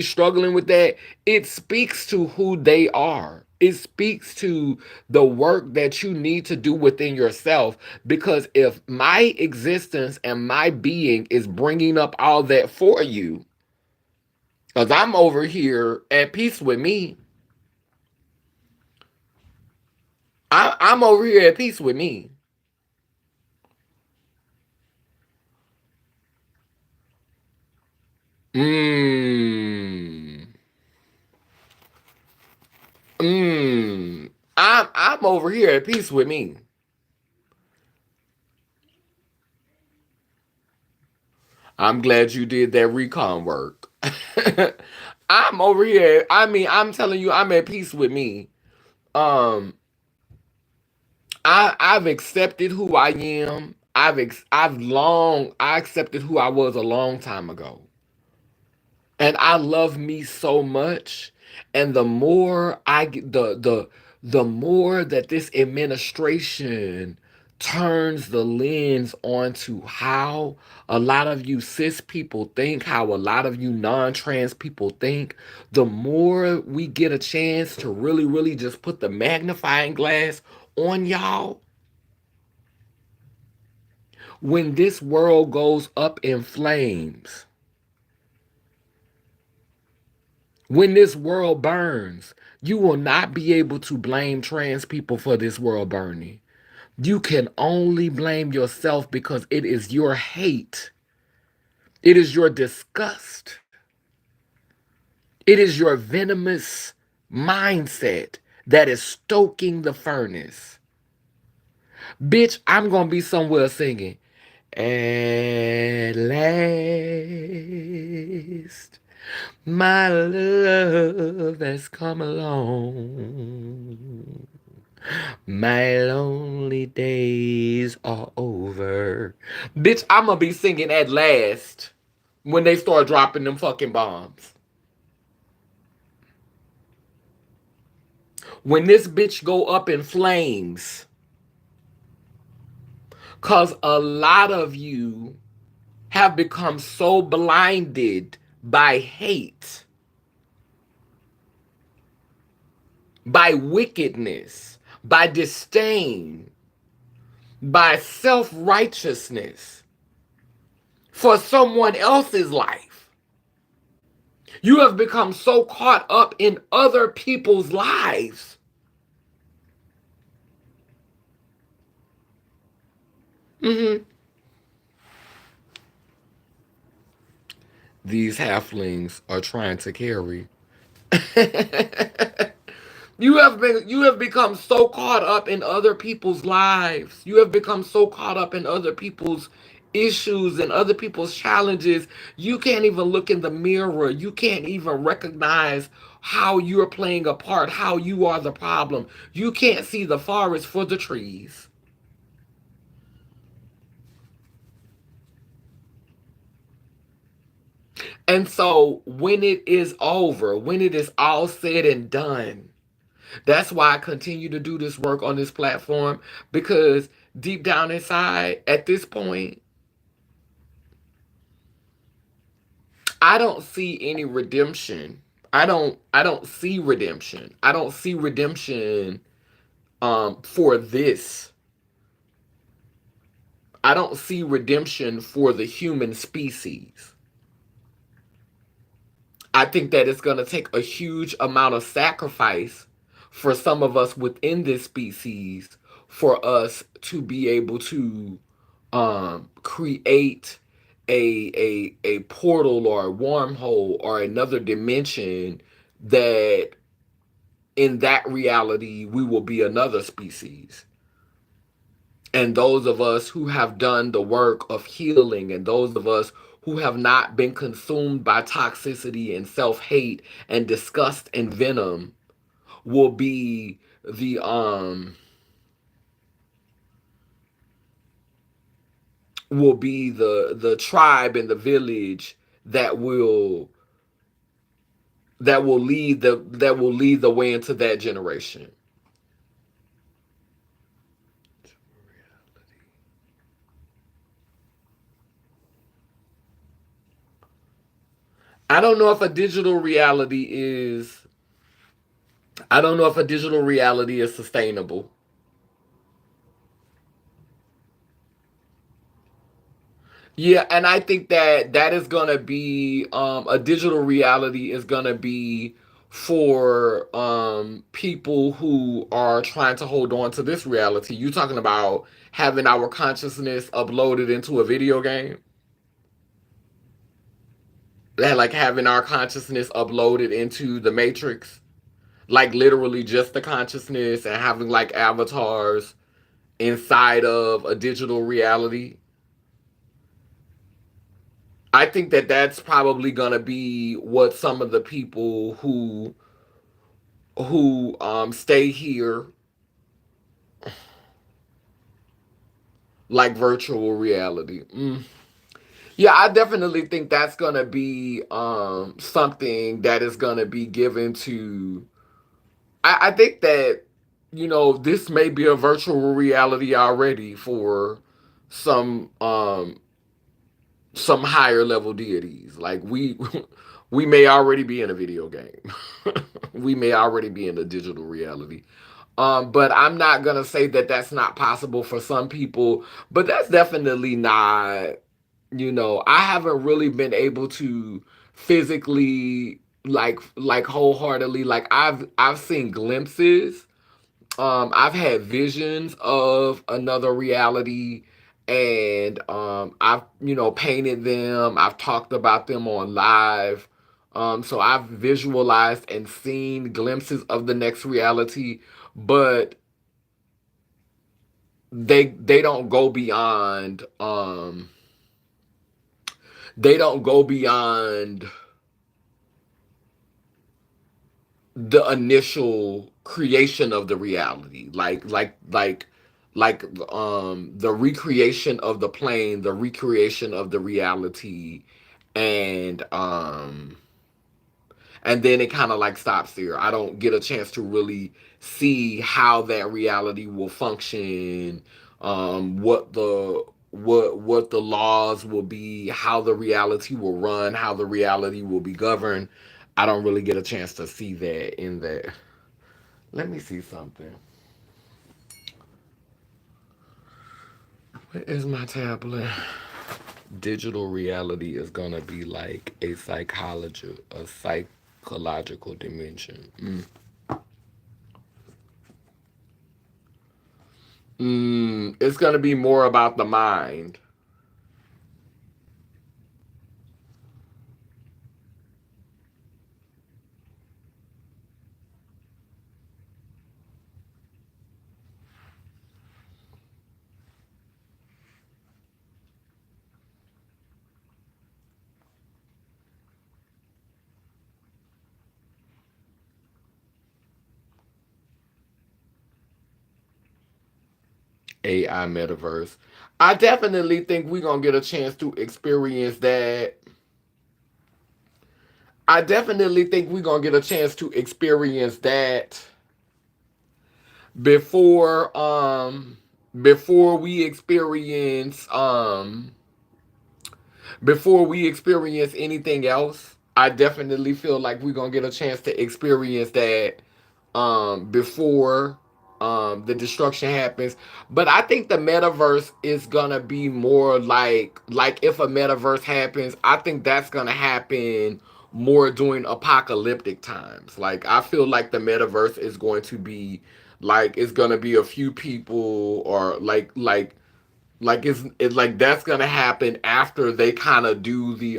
struggling with that, it speaks to who they are. It speaks to the work that you need to do within yourself. Because if my existence and my being is bringing up all that for you, because I'm over here at peace with me, I'm over here at peace with me. Mmm. Mmm. I'm over here at peace with me. I'm glad you did that recon work. I'm over here. I mean, I'm telling you, I'm at peace with me. Um, I've accepted who I am. I accepted who I was a long time ago. And I love me so much. And the more I get, the more that this administration turns the lens onto how a lot of you cis people think, how a lot of you non-trans people think, the more we get a chance to really, really just put the magnifying glass on y'all. When this world goes up in flames, when this world burns, you will not be able to blame trans people for this world burning. You can only blame yourself because it is your hate. It is your disgust. It is your venomous mindset that is stoking the furnace. Bitch, I'm going to be somewhere singing. At last, my love has come along. My lonely days are over. Bitch, I'm gonna be singing at last when they start dropping them fucking bombs. When this bitch go up in flames. Cause a lot of you have become so blinded by hate, by wickedness, by disdain, by self righteousness for someone else's life. You have become so caught up in other people's lives. Hmm. These halflings are trying to carry. You have become so caught up in other people's lives. You have become so caught up in other people's issues and other people's challenges. You can't even look in the mirror. You can't even recognize how you're playing a part, how you are the problem. You can't see the forest for the trees. And so when it is over, when it is all said and done, that's why I continue to do this work on this platform, because deep down inside, at this point, I don't see any redemption. I don't see redemption. I don't see redemption for this. I don't see redemption for the human species. I think that it's going to take a huge amount of sacrifice for some of us within this species for us to be able to create a portal or a wormhole or another dimension that in that reality we will be another species. And those of us who have done the work of healing, and those of us who have not been consumed by toxicity and self-hate and disgust and venom, will be the the tribe and the village that will lead the way into that generation. I don't know if a digital reality is I don't know if a digital reality is sustainable. Yeah, and I think that that is gonna be a digital reality is gonna be for people who are trying to hold on to this reality. You talking about having our consciousness uploaded into a video game? That, like, having our consciousness uploaded into the Matrix, like literally just the consciousness, and having like avatars inside of a digital reality. I think that that's probably gonna be what some of the people who stay here, like virtual reality. Yeah, I definitely think that's gonna be something that is gonna be given to. I think that this may be a virtual reality already for some some higher level deities. Like we may already be in a video game. We may already be in a digital reality. But I'm not gonna say that that's not possible for some people. But that's definitely not. I haven't really been able to physically, like wholeheartedly, like I've seen glimpses. I've had visions of another reality, and I've painted them. I've talked about them on live. So I've visualized and seen glimpses of the next reality, but they don't go beyond they don't go beyond the initial creation of the reality, the recreation of the plane, the recreation of the reality, and and then it kind of like stops there. I don't get a chance to really see how that reality will function, what the laws will be, how the reality will run, how the reality will be governed. I don't really get a chance to see that in there. Let me see something. Where is my tablet? Digital reality is gonna be like a psychological dimension. It's gonna be more about the mind. AI metaverse. I definitely think we're gonna get a chance to experience that. I definitely think we're gonna get a chance to experience that before before we experience before we experience anything else. I definitely feel like we're gonna get a chance to experience that before the destruction happens. But I think the metaverse is gonna be more like if a metaverse happens, I think that's gonna happen more during apocalyptic times. Like I feel like the metaverse is going to be like it's gonna be a few people or like it's like that's gonna happen after they kind of do the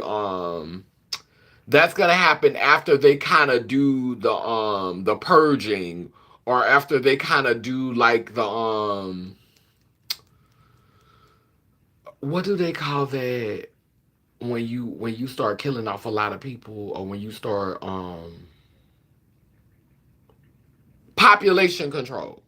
that's gonna happen after they kind of do the purging or after they kind of do like the what do they call that when you start killing off a lot of people or when you start population control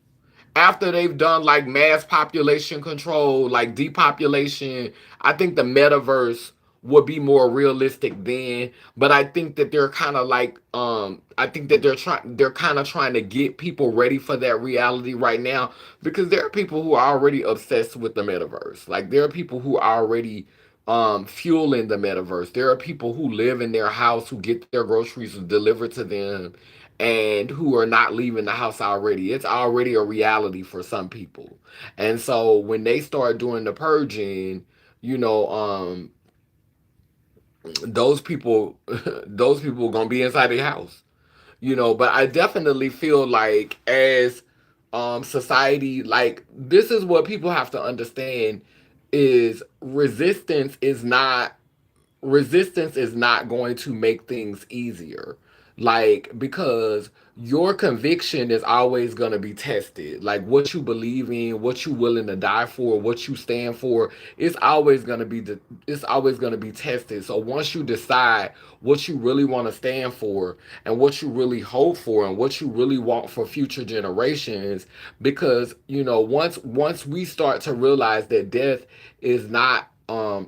after they've done like mass population control, like depopulation, I think the metaverse would be more realistic then. But I think that they're kind of like, I think that they're kind of trying to get people ready for that reality right now because there are people who are already obsessed with the metaverse. Like there are people who are already fueling the metaverse. There are people who live in their house who get their groceries delivered to them and who are not leaving the house already. It's already a reality for some people. And so when they start doing the purging, you know, those people those people are gonna be inside the house. But I definitely feel like as society, like this is what people have to understand is resistance is not going to make things easier. Like, because your conviction is always going to be tested. Like, what you believe in, what you willing to die for, what you stand for, it's always going to be tested. So once you decide what you really want to stand for and what you really hope for and what you really want for future generations, because once we start to realize that death is not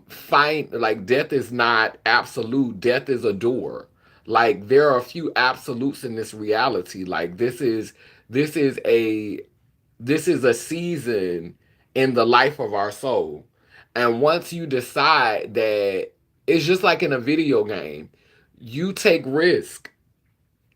fine, like death is not absolute. Death is a door. Like there are a few absolutes in this reality. Like this is a this is a season in the life of our soul. And once you decide that, it's just like in a video game, you take risk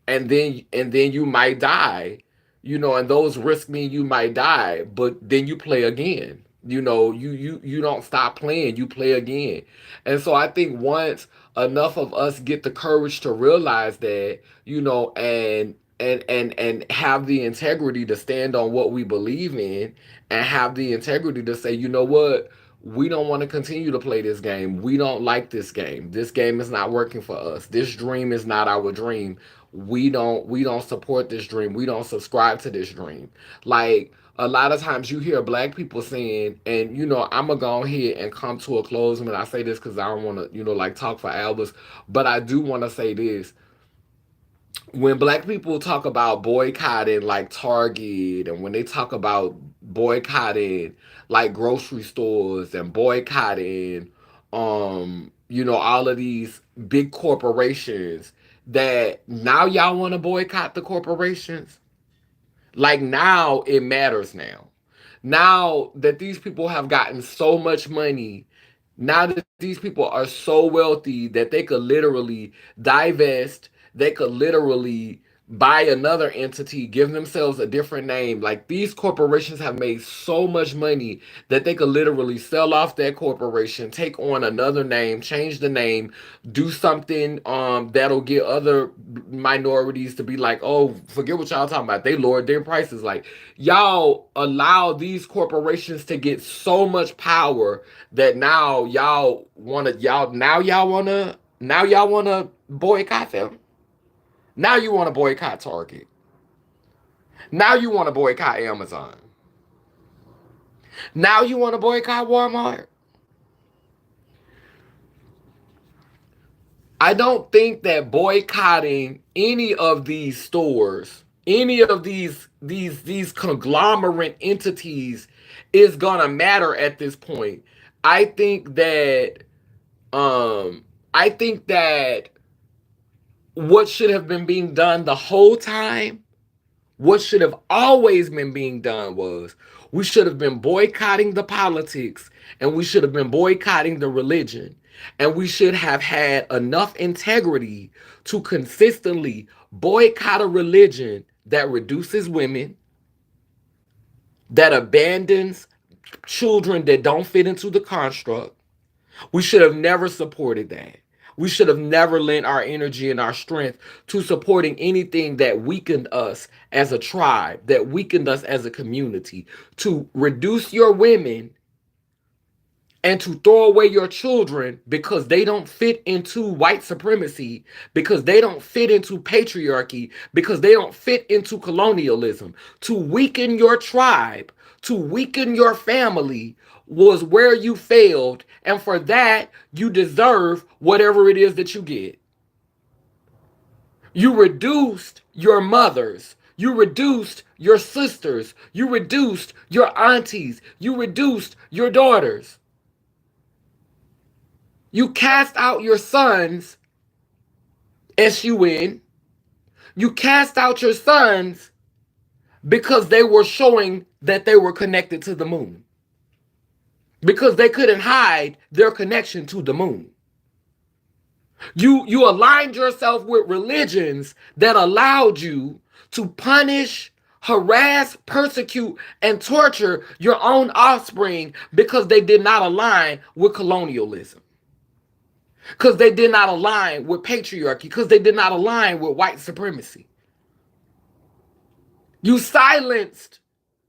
and then you might die, and those risks mean you might die, but then you play again. You don't stop playing, you play again. And so I think once enough of us get the courage to realize that, and have the integrity to stand on what we believe in and have the integrity to say, you know what, we don't want to continue to play this game. We don't like this game. This game is not working for us. This dream is not our dream. We don't support this dream. We don't subscribe to this dream. Like a lot of times you hear black people saying, and I'm gonna go ahead and come to a close when I say this because I don't want to like talk for hours, but I do want to say this. When black people talk about boycotting like Target, and when they talk about boycotting like grocery stores and boycotting all of these big corporations, that now y'all want to boycott the corporations. Like now it matters now that these people have gotten so much money, now that these people are so wealthy that they could literally divest, they could literally buy another entity, give themselves a different name. Like these corporations have made so much money that they could literally sell off that corporation, take on another name, change the name, do something that'll get other minorities to be like, oh, forget what y'all talking about. They lowered their prices. Like y'all allow these corporations to get so much power that now y'all wanna boycott them. Now you want to boycott Target. Now you want to boycott Amazon. Now you want to boycott Walmart. I don't think that boycotting any of these stores, any of these conglomerate entities is gonna matter at this point. I think that um I think that what should have been being done the whole time, what should have always been being done was we should have been boycotting the politics and we should have been boycotting the religion. And we should have had enough integrity to consistently boycott a religion that reduces women, that abandons children that don't fit into the construct. We should have never supported that. We should have never lent our energy and our strength to supporting anything that weakened us as a tribe, that weakened us as a community, to reduce your women and to throw away your children because they don't fit into white supremacy, because they don't fit into patriarchy, because they don't fit into colonialism. To weaken your tribe, to weaken your family was where you failed. And for that, you deserve whatever it is that you get. You reduced your mothers. You reduced your sisters. You reduced your aunties. You reduced your daughters. You cast out your sons, SUN. You cast out your sons because they were showing that they were connected to the moon. Because they couldn't hide their connection to the moon. You aligned yourself with religions that allowed you to punish, harass, persecute, and torture your own offspring because they did not align with colonialism. Because they did not align with patriarchy, because they did not align with white supremacy. You silenced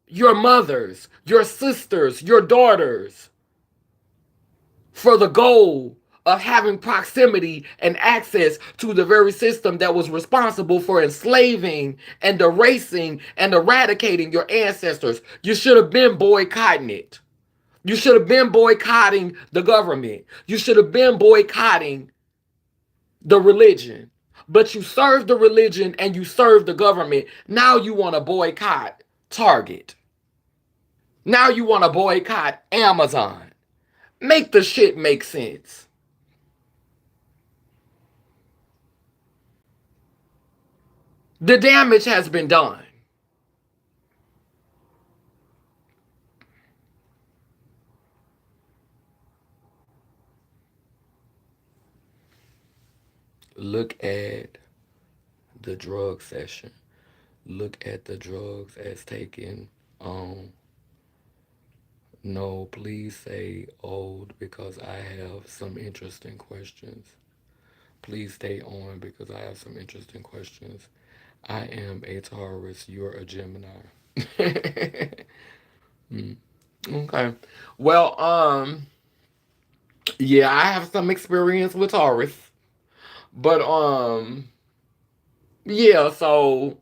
your mothers, your sisters, your daughters for the goal of having proximity and access to the very system that was responsible for enslaving and erasing and eradicating your ancestors. You should have been boycotting it. You should have been boycotting the government. You should have been boycotting the religion. But you serve the religion and you serve the government. Now you want to boycott Target. Now you want to boycott Amazon. Make the shit make sense. The damage has been done. Look at the drug session. Look at the drugs as taken on. No, please say old because I have some interesting questions. Please stay on because I have some interesting questions. I am a Taurus, you're a Gemini. Mm, okay. Well, yeah, I have some experience with Taurus. But yeah, so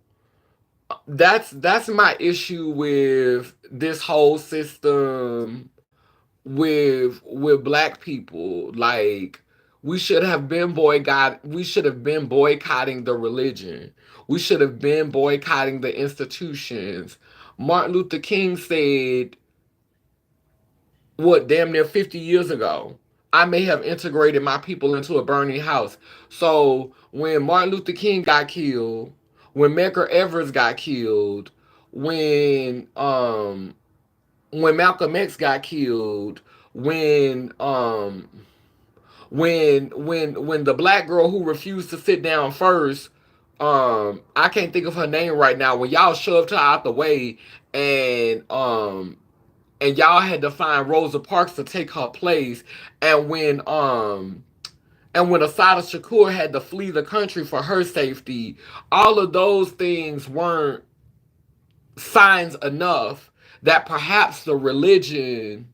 that's my issue with this whole system with black people. Like we should have been boycotting the religion. We should have been boycotting the institutions. Martin Luther King said, what, damn near 50 years ago, I may have integrated my people into a burning house. So when Martin Luther King got killed, when Medgar Evers got killed, when when Malcolm X got killed, when when the black girl who refused to sit down first I can't think of her name right now, when y'all shoved her out the way, and and y'all had to find Rosa Parks to take her place, and when Asada Shakur had to flee the country for her safety, all of those things weren't signs enough that perhaps the religion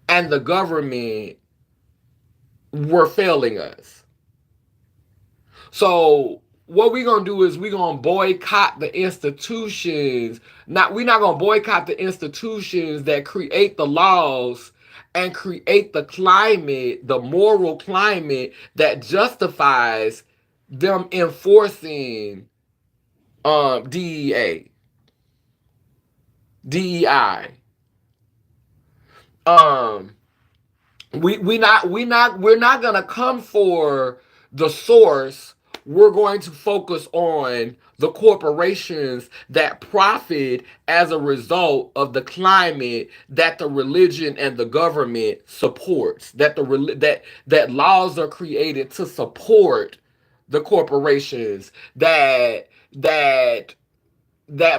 and the government were failing us. So what we're gonna do is we're gonna boycott the institutions. Not We're not gonna boycott the institutions that create the laws and create the climate, the moral climate that justifies them enforcing DEA, DEI. Um we're not gonna come for the source. We're going to focus on the corporations that profit as a result of the climate that the religion and the government supports, that laws are created to support the corporations, that that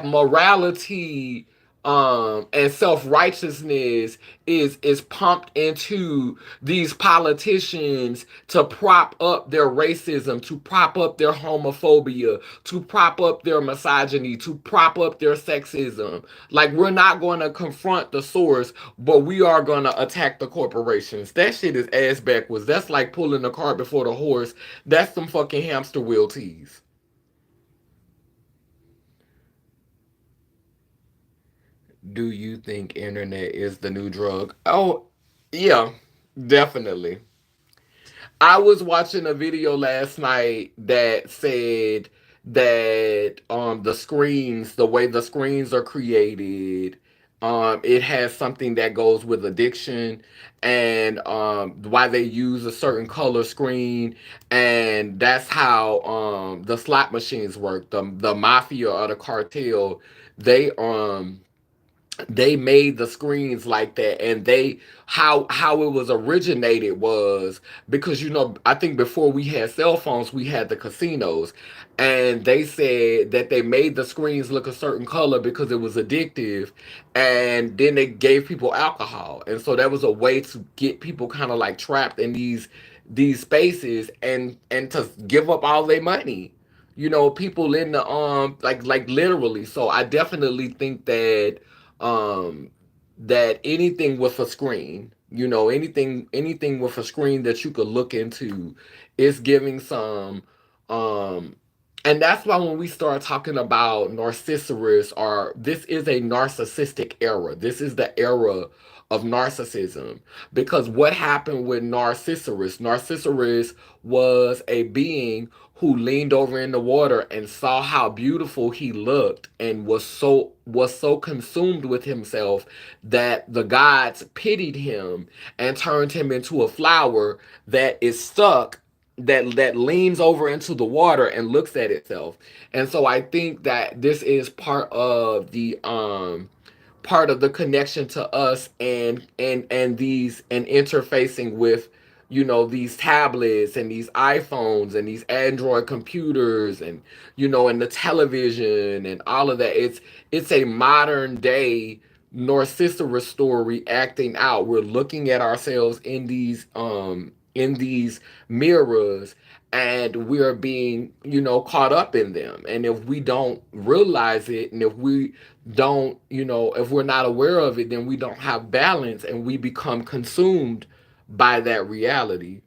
morality and self-righteousness is pumped into these politicians to prop up their racism, to prop up their homophobia, to prop up their misogyny, to prop up their sexism. Like, we're not going to confront the source, but we are going to attack the corporations. That shit is ass backwards. That's like pulling the cart before the horse. That's some fucking hamster wheel tease. Do you think internet is the new drug? Oh, yeah, definitely. I was watching a video last night that said that the way the screens are created, it has something that goes with addiction, and why they use a certain color screen, and that's how the slot machines work. The mafia or the cartel, they they made the screens like that, and they how it was originated was because, I think before we had cell phones we had the casinos, and they said that they made the screens look a certain color because it was addictive, and then they gave people alcohol, and so that was a way to get people kind of like trapped in these spaces, and to give up all their money, people in the like literally. So I definitely think um that anything with a screen, anything with a screen that you could look into is giving some um and that's why when we start talking about narcissus, or this is a narcissistic era. This is the era of narcissism, because what happened with Narcissus was a being who leaned over in the water and saw how beautiful he looked, and was so consumed with himself that the gods pitied him and turned him into a flower that is stuck, that leans over into the water and looks at itself. And so I think that this is part of the connection to us, and interfacing with, these tablets and these iPhones and these Android computers, and the television and all of that. It's a modern day Narcissus story acting out. We're looking at ourselves in these mirrors, and we're being, caught up in them. And if we don't realize it, and if we're not aware of it, then we don't have balance, and we become consumed by that reality.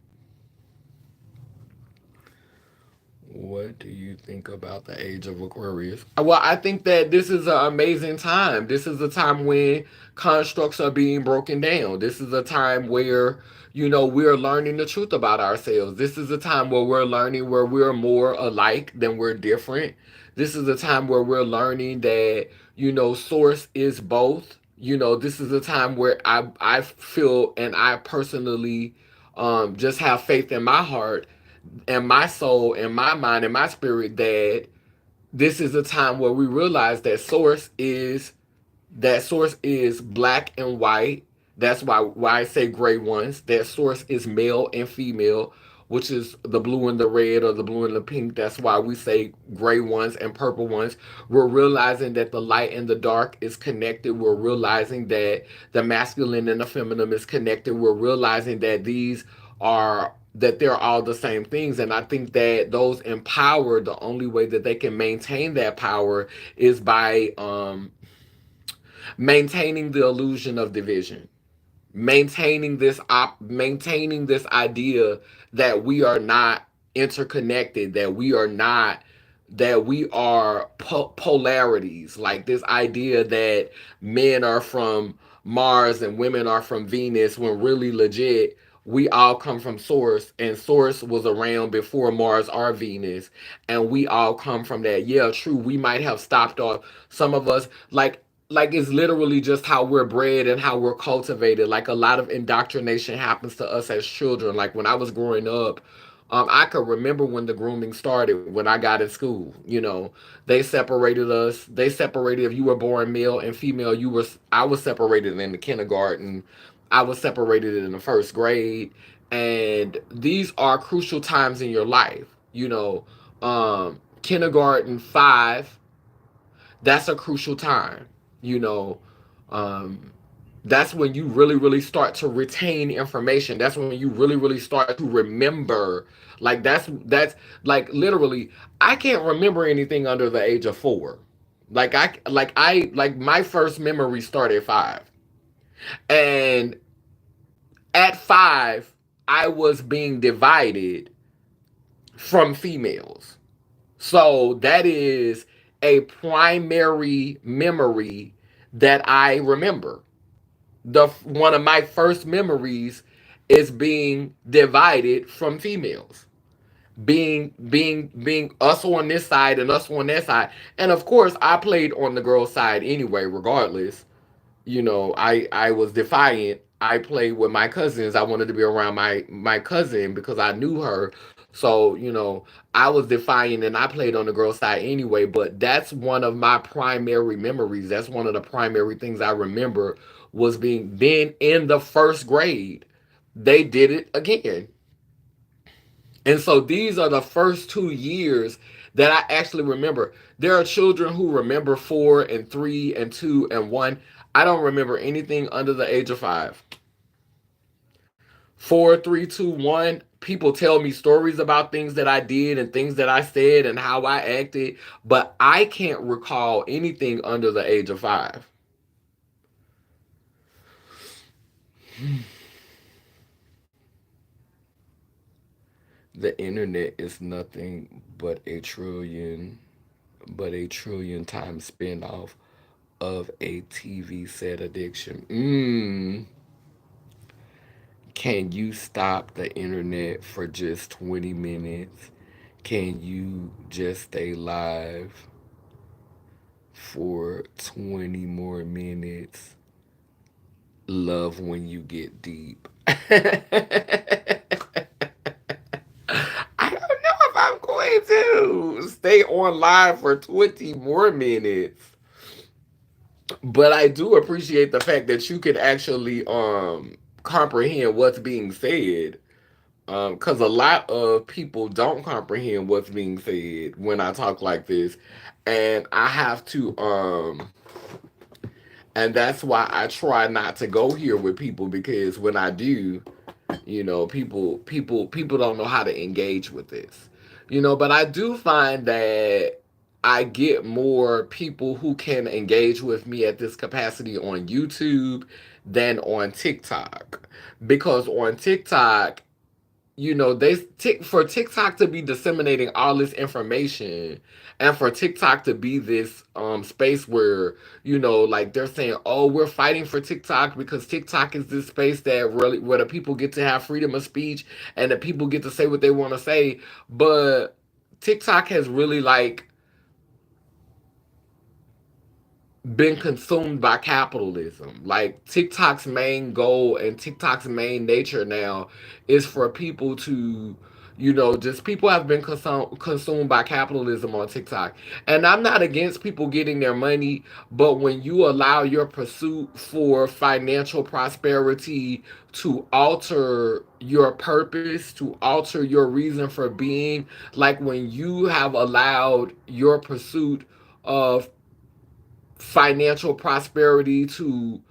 What do you think about the age of Aquarius? Well, I think that this is an amazing time. This is a time when constructs are being broken down. This is a time where, we're learning the truth about ourselves. This is a time where we're learning where we're more alike than we're different. This is a time where we're learning that, source is both. This is a time where I feel, and I personally just have faith in my heart and my soul and my mind and my spirit, that this is a time where we realize that source is black and white. That's why I say gray ones. That source is male and female. which is the blue and the red or the blue and the pink. That's why we say gray ones and purple ones. We're realizing that the light and the dark is connected. We're realizing that the masculine and the feminine is connected. We're realizing that they're all the same things. And I think that those empowered, the only way that they can maintain that power is by maintaining the illusion of division, maintaining this idea that we are not interconnected, that we are polarities, like this idea that men are from Mars and women are from Venus, when really legit we all come from source, and source was around before Mars or Venus, and we all come from that. Yeah, true, we might have stopped off, some of us, like it's literally just how we're bred and how we're cultivated. Like a lot of indoctrination happens to us as children. Like when I was growing up, I could remember when the grooming started when I got in school. They separated us. They separated, if you were born male and female. I was separated in the kindergarten. I was separated in the first grade, and these are crucial times in your life. Kindergarten 5, that's a crucial time. You know, um, that's when you really, really start to retain information. That's when you really, really start to remember. Like that's like literally, I can't remember anything under the age of 4. Like my first memory started at 5, and at 5, I was being divided from females. So that is a primary memory that I remember. The One of my first memories is being divided from females, being us on this side and us on that side. And of course, I played on the girl side anyway, regardless. I was defiant. I played with my cousins. I wanted to be around my cousin because I knew her. So, I was defiant and I played on the girl side anyway. But that's one of my primary memories. That's one of the primary things I remember, was being then in the first grade. They did it again. And so these are the first 2 years that I actually remember. There are children who remember 4 and 3 and 2 and 1. I don't remember anything under the age of 5. 4, 3, 2, 1. People tell me stories about things that I did and things that I said and how I acted, but I can't recall anything under the age of 5. The internet is nothing but a trillion times spin-off of a TV set addiction. Can you stop the internet for just 20 minutes? Can you just stay live for 20 more minutes? Love when you get deep. I don't know if I'm going to stay on live for 20 more minutes. But I do appreciate the fact that you can actually comprehend what's being said. Because a lot of people don't comprehend what's being said when I talk like this, and I have to and that's why I try not to go here with people, because when I do, people don't know how to engage with this. But I do find that I get more people who can engage with me at this capacity on YouTube than on TikTok, because on TikTok, for TikTok to be disseminating all this information, and for TikTok to be this space where, like they're saying, oh, we're fighting for TikTok because TikTok is this space that really, where the people get to have freedom of speech and the people get to say what they want to say. But TikTok has really, like, been consumed by capitalism. Like, TikTok's main goal and TikTok's main nature now is for people to Just people have been consumed by capitalism on TikTok. And I'm not against people getting their money, but when you allow your pursuit for financial prosperity to alter your purpose, to alter your reason for being, like when you have allowed your pursuit of financial prosperity to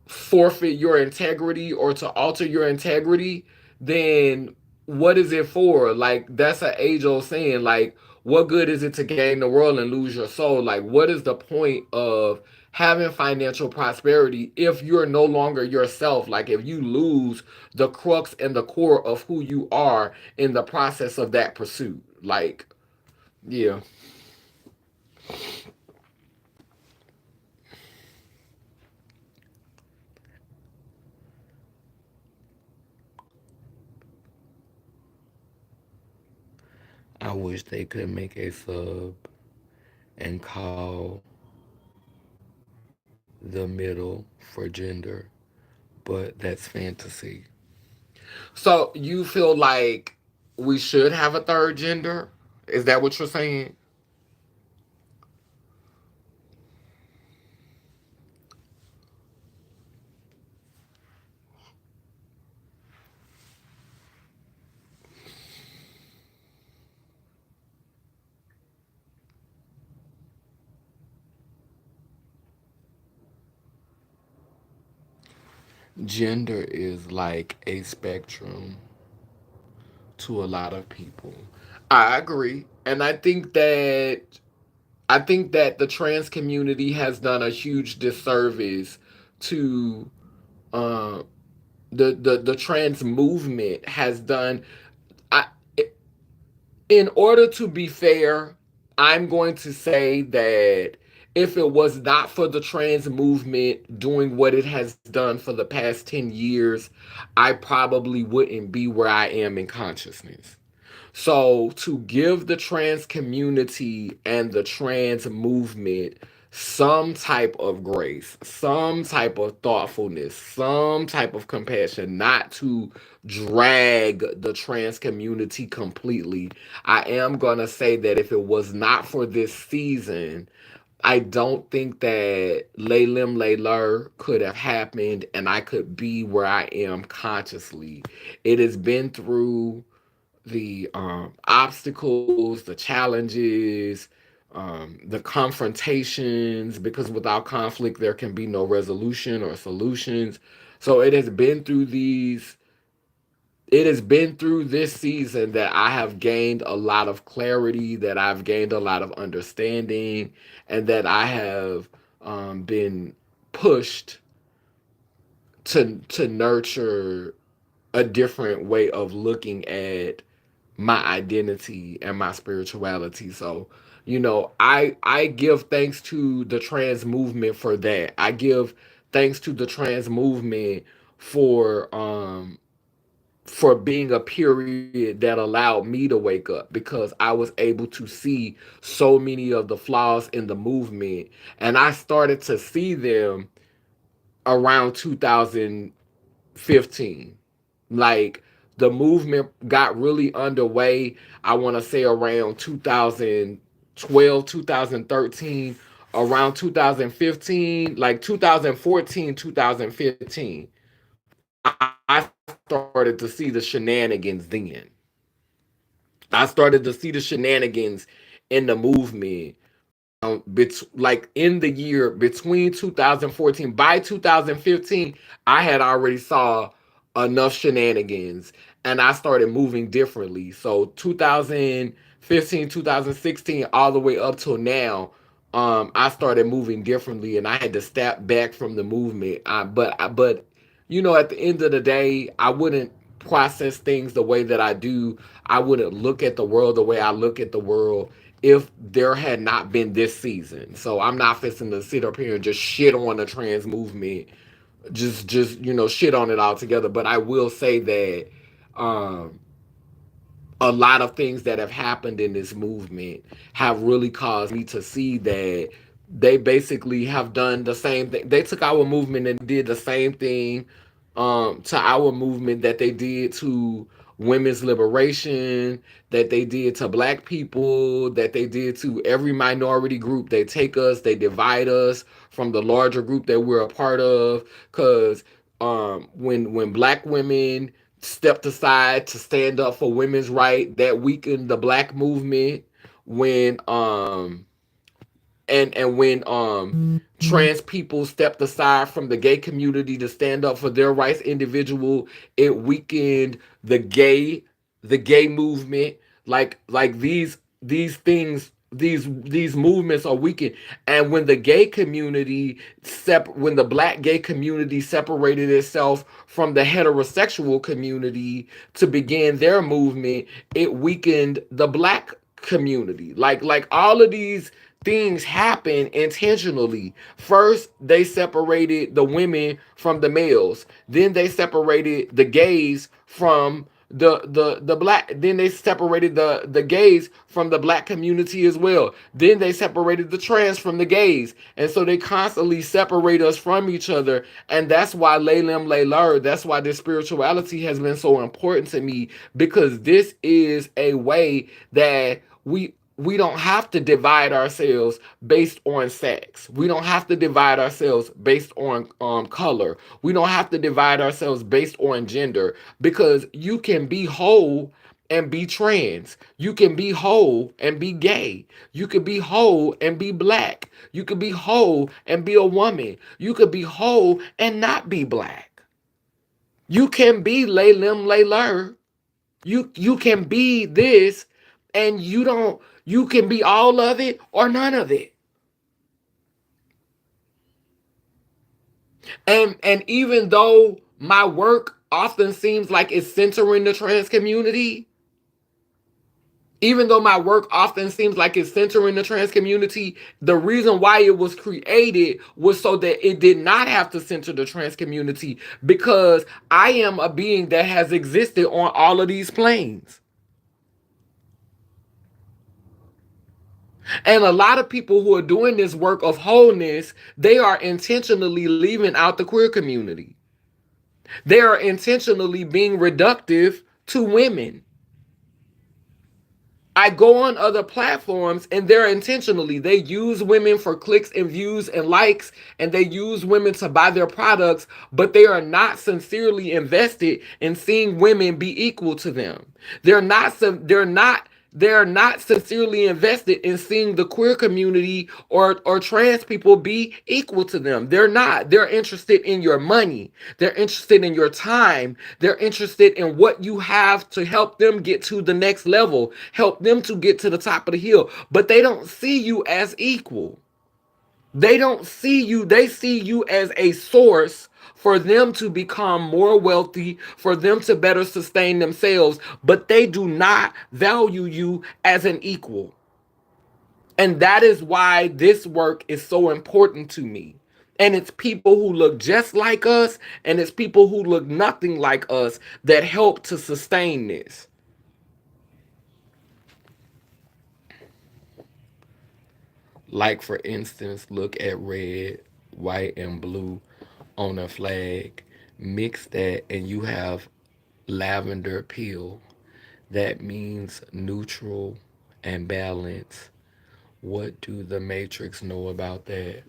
forfeit your integrity or to alter your integrity, then what is it for? Like, that's an age old saying. Like, what good is it to gain the world and lose your soul? Like, what is the point of having financial prosperity if you're no longer yourself? Like, if you lose the crux and the core of who you are in the process of that pursuit. Like, yeah. I wish they could make a sub and call the middle for gender, but that's fantasy. So you feel like we should have a third gender? Is that what you're saying? Gender is like a spectrum to a lot of people. I agree. And I think that the trans community has done a huge disservice to uh, the trans movement has done. I In order to be fair, I'm going to say that if it was not for the trans movement doing what it has done for the past 10 years, I probably wouldn't be where I am in consciousness. So, to give the trans community and the trans movement some type of grace, some type of thoughtfulness, some type of compassion, not to drag the trans community completely, I am going to say that if it was not for this season, I don't think that Lay Lim Lay Lur could have happened and I could be where I am consciously. It has been through the obstacles, the challenges, the confrontations, because without conflict, there can be no resolution or solutions. So it has been through this season that I have gained a lot of clarity, that I've gained a lot of understanding, and that I have been pushed to nurture a different way of looking at my identity and my spirituality. So, I give thanks to the trans movement for that. I give thanks to the trans movement for for being a period that allowed me to wake up, because I was able to see so many of the flaws in the movement, and I started to see them around 2015. Like, the movement got really underway, I want to say around 2012, 2013, around 2015, like 2014, 2015. I started to see the shenanigans then. I started to see the shenanigans in the movement, like in the year between 2014, by 2015 I had already saw enough shenanigans, and I started moving differently. So 2015, 2016, all the way up till now, I started moving differently, and I had to step back from the movement. But at the end of the day, I wouldn't process things the way that I do. I wouldn't look at the world the way I look at the world if there had not been this season. So I'm not fixing to sit up here and just shit on the trans movement, just shit on it altogether. But I will say that um, a lot of things that have happened in this movement have really caused me to see that they basically have done the same thing. They took our movement and did the same thing to our movement that they did to women's liberation, that they did to black people, that they did to every minority group. They take us, they divide us from the larger group that we're a part of. Because when black women stepped aside to stand up for women's right, that weakened the black movement. When and when trans people stepped aside from the gay community to stand up for their rights individual, it weakened the gay movement. Like these things, these movements are weakened. And when the gay community when the black gay community separated itself from the heterosexual community to begin their movement, it weakened the black community. Like all of these things happen intentionally. First, they separated the women from the males. Then they separated the gays from the black. Then they separated the gays from the black community as well. Then they separated the trans from the gays. And so they constantly separate us from each other. And that's why Laylim Layler, that's why this spirituality has been so important to me, because this is a way that we don't have to divide ourselves based on sex. We don't have to divide ourselves based on color. We don't have to divide ourselves based on gender, because you can be whole and be trans. You can be whole and be gay. You can be whole and be black. You can be whole and be a woman. You could be whole and not be black. You can be Laylim Layler. You can be this, and you can be all of it or none of it. And even though my work often seems like it's centering the trans community, even though my work often seems like it's centering the trans community, the reason why it was created was so that it did not have to center the trans community, because I am a being that has existed on all of these planes. And a lot of people who are doing this work of wholeness, they are intentionally leaving out the queer community. They are intentionally being reductive to women. I go on other platforms and they use women for clicks and views and likes, and they use women to buy their products, but they are not sincerely invested in seeing women be equal to them. They're not sincerely invested in seeing the queer community or trans people be equal to them. They're not. They're interested in your money. They're interested in your time. They're interested in what you have to help them get to the next level, help them to get to the top of the hill. But they don't see you as equal. They don't see you, they see you as a source for them to become more wealthy, for them to better sustain themselves, but they do not value you as an equal. And that is why this work is so important to me. And it's people who look just like us, and it's people who look nothing like us that help to sustain this. Like, for instance, look at red, white, and blue on a flag. Mix that, and you have lavender peel. That means neutral and balance. What do the Matrix know about that?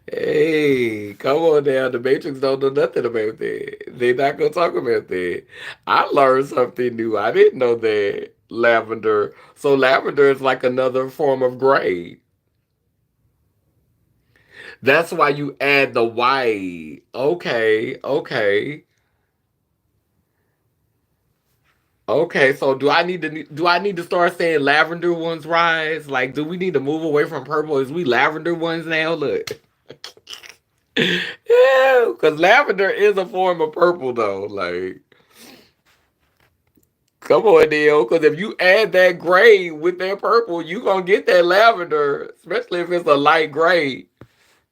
Hey, come on now. The Matrix don't know nothing about that. They're not gonna talk about that. I learned something new. I didn't know that. Lavender. So lavender is like another form of gray. That's why you add the white. Okay, okay. Okay, so do I need to start saying lavender ones rise? Like, do we need to move away from purple? Is we lavender ones now? Look. Yeah, because lavender is a form of purple though. Like, come on, Neil. Because if you add that gray with that purple, you gonna get that lavender, especially if it's a light gray.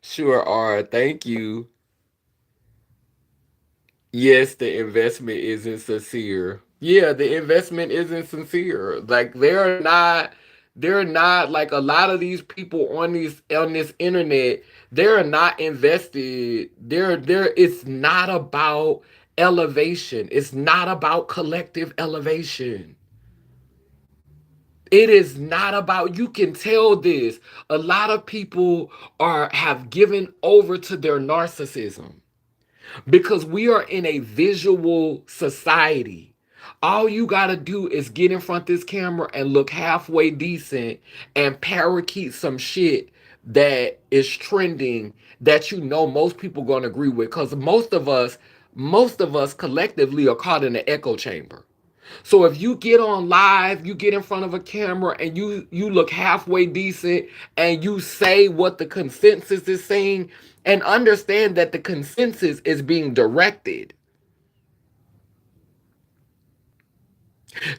Sure are. Thank you. Yes, the investment isn't sincere. Yeah, the investment isn't sincere. Like, they're not. They're not like a lot of these people on this internet. They're not invested. They're it's not about elevation. It's not about collective elevation. It is not about, you can tell this. A lot of people are have given over to their narcissism because we are in a visual society. All you got to do is get in front of this camera and look halfway decent and parakeet some shit that is trending that you know most people going to agree with, cuz most of us collectively are caught in an echo chamber. So if you get on live, you get in front of a camera and you look halfway decent and you say what the consensus is saying, and understand that the consensus is being directed.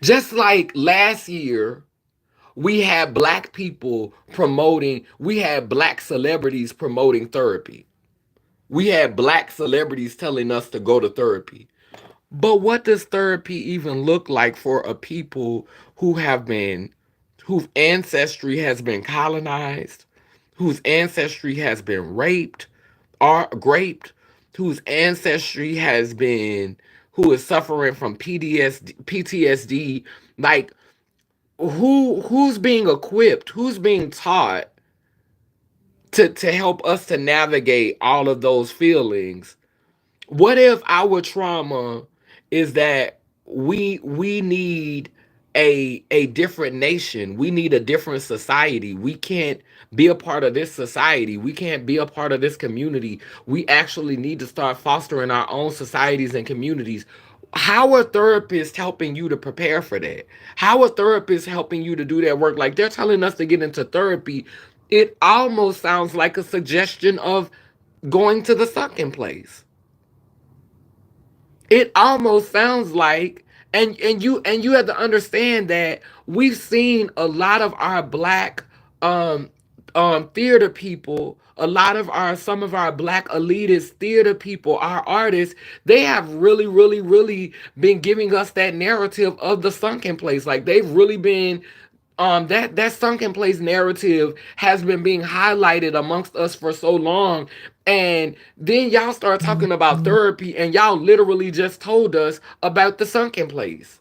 Just like last year, we had black celebrities promoting therapy. We had black celebrities telling us to go to therapy. But what does therapy even look like for a people who have been, whose ancestry has been colonized, whose ancestry has been raped or graped, whose ancestry has been, who is suffering from PTSD? Like, who's being equipped, who's being taught to help us to navigate all of those feelings? What if our trauma is that we need a different nation, we need a different society, we can't be a part of this society, we can't be a part of this community, we actually need to start fostering our own societies and communities? How are therapists helping you to prepare for that? How are therapists helping you to do that work? Like, they're telling us to get into therapy. It almost sounds like a suggestion of going to the sunken place. It almost sounds like, and you have to understand that we've seen a lot of our black um theater people, a lot of our some of our black elitist theater people, our artists, they have really been giving us that narrative of the sunken place. Like, they've really been, that sunken place narrative has been being highlighted amongst us for so long. And then y'all start talking about therapy and y'all literally just told us about the sunken place.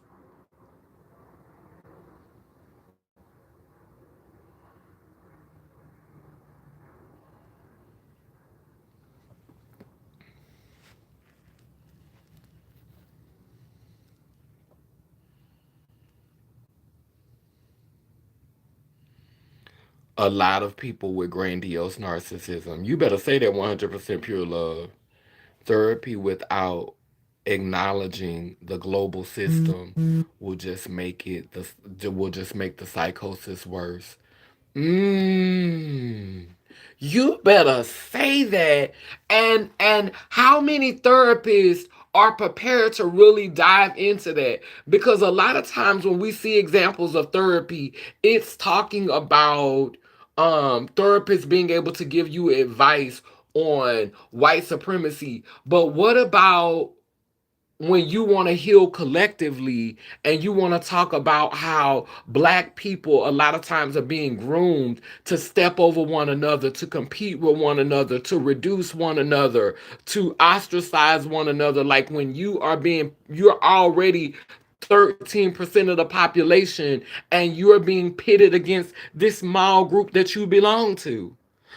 A lot of people with grandiose narcissism. You better say that 100% pure love. Therapy without acknowledging the global system will just make the psychosis worse. Mm. You better say that. And how many therapists are prepared to really dive into that? Because a lot of times when we see examples of therapy, it's talking about therapists being able to give you advice on white supremacy. But what about when you want to heal collectively and you want to talk about how black people a lot of times are being groomed to step over one another, to compete with one another, to reduce one another, to ostracize one another? Like, when you're already 13% of the population and you're being pitted against this small group that you belong to.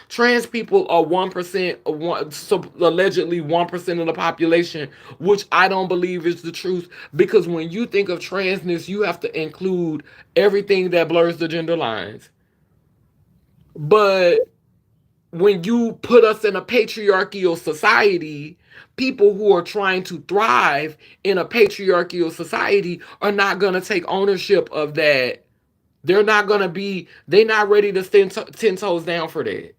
Trans people are 1%, so allegedly 1% of the population, which I don't believe is the truth. Because when you think of transness, you have to include everything that blurs the gender lines. But when you put us in a patriarchal society, people who are trying to thrive in a patriarchal society are not going to take ownership of that. They're not ready to stand 10 toes down for that,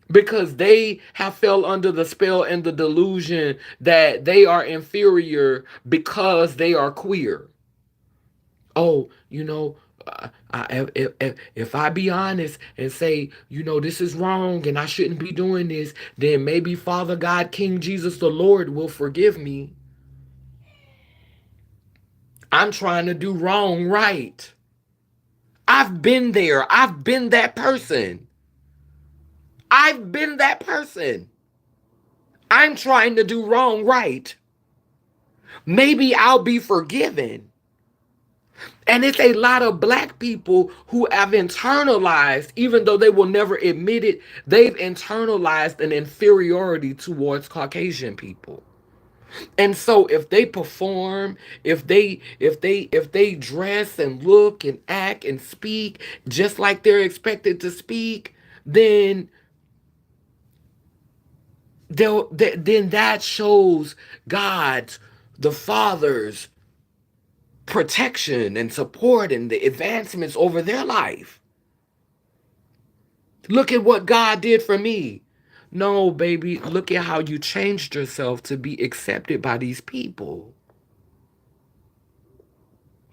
because they have fell under the spell and the delusion that they are inferior because they are queer. Oh, if I be honest and say, this is wrong and I shouldn't be doing this, then maybe Father God, King Jesus the Lord will forgive me. I'm trying to do wrong right. I've been there. I've been that person. I've been that person. I'm trying to do wrong right. Maybe I'll be forgiven. And it's a lot of black people who have internalized, even though they will never admit it, they've internalized an inferiority towards Caucasian people. And so if they perform, if they dress and look and act and speak just like they're expected to speak, then then that shows God's, the Father's protection and support and the advancements over their life. Look at what God did for me. No, baby, look at how you changed yourself to be accepted by these people.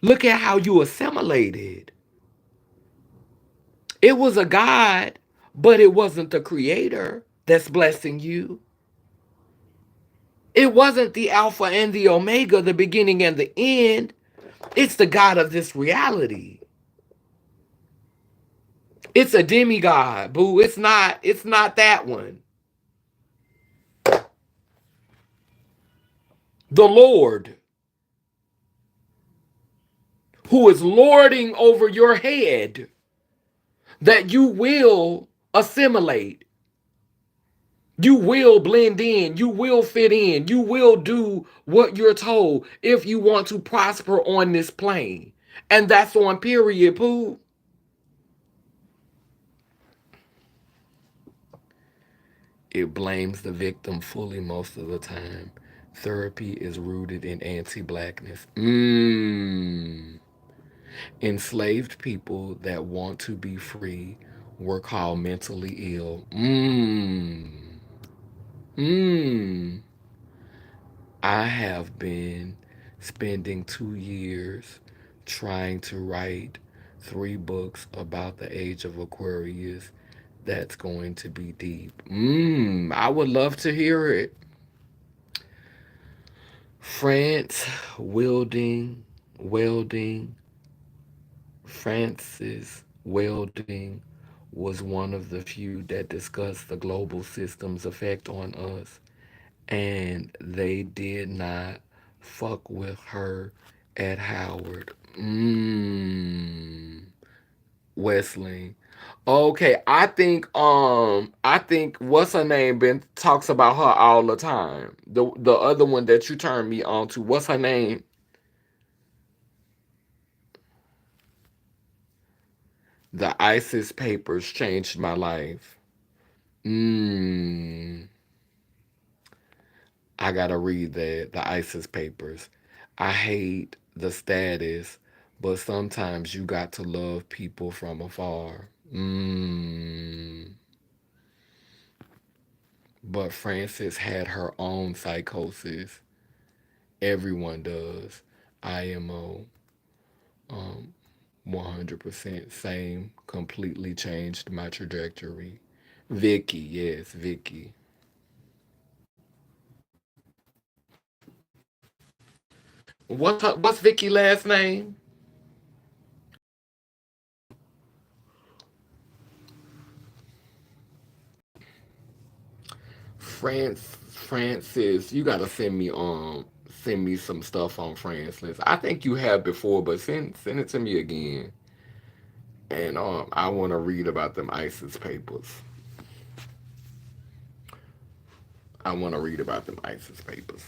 Look at how you assimilated. It was a God, but it wasn't the creator that's blessing you. It wasn't the Alpha and the Omega, the beginning and the end. It's the God of this reality. It's a demigod, boo. It's not that one. The Lord, who is lording over your head, that you will assimilate. You will blend in. You will fit in. You will do what you're told if you want to prosper on this plane. And that's on period, poo. It blames the victim fully most of the time. Therapy is rooted in anti-blackness. Enslaved people that want to be free were called mentally ill. I have been spending 2 years trying to write 3 books about the age of Aquarius. That's going to be deep. I would love to hear it. France Welding, Francis Welding was one of the few that discussed the global system's effect on us, and they did not fuck with her at Howard. Wesley. Okay, I think what's her name been talks about her all the time. The other one that you turned me on to, what's her name? The ISIS papers changed my life. Mmm. I gotta read the ISIS papers. I hate the status, but sometimes you got to love people from afar. But Frances had her own psychosis. Everyone does. IMO. Um, 100% same. Completely changed my trajectory. Vicky, yes, Vicky. What's Vicky last name? Francis, you gotta send me some stuff on Francis. I think you have before, but send it to me again. And I want to read about them ISIS papers. I want to read about them ISIS papers.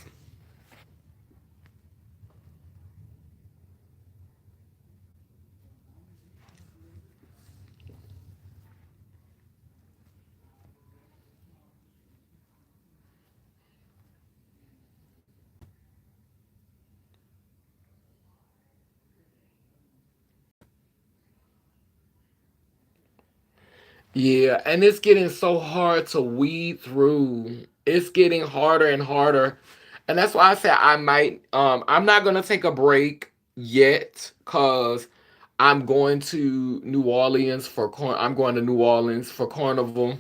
Yeah, and it's getting so hard to weed through. It's getting harder and harder. And that's why I said I'm not gonna take a break yet cuz I'm going to New Orleans for I'm going to New Orleans for Carnival.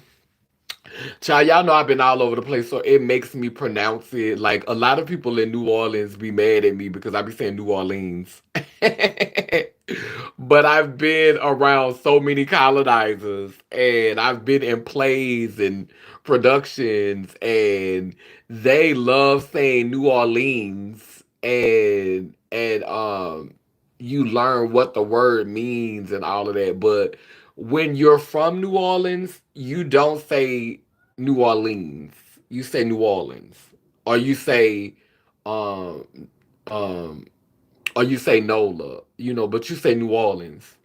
Child, y'all know I've been all over the place, so it makes me pronounce it. Like a lot of people in New Orleans be mad at me because I be saying New Orleans. But I've been around so many colonizers, and I've been in plays and productions, and they love saying New Orleans, and you learn what the word means and all of that. But when you're from New Orleans, you don't say New Orleans. You say New Orleans, or you say um um or you say NOLA, but you say New Orleans.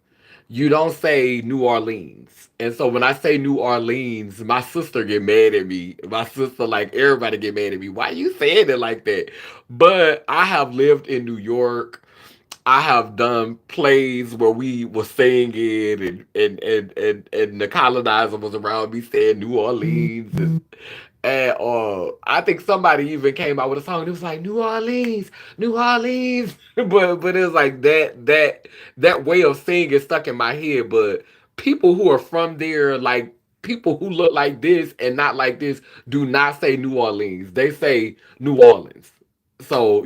You don't say New Orleans. And so when I say New Orleans, my sister get mad at me. My sister, like everybody get mad at me. Why you saying it like that? But I have lived in New York. I have done plays where we were singing and the colonizer was around me saying New Orleans and I think somebody even came out with a song. It was like New Orleans, New Orleans, but it was like that way of saying is stuck in my head. But people who are from there, like people who look like this and not like this, do not say New Orleans. They say New Orleans. So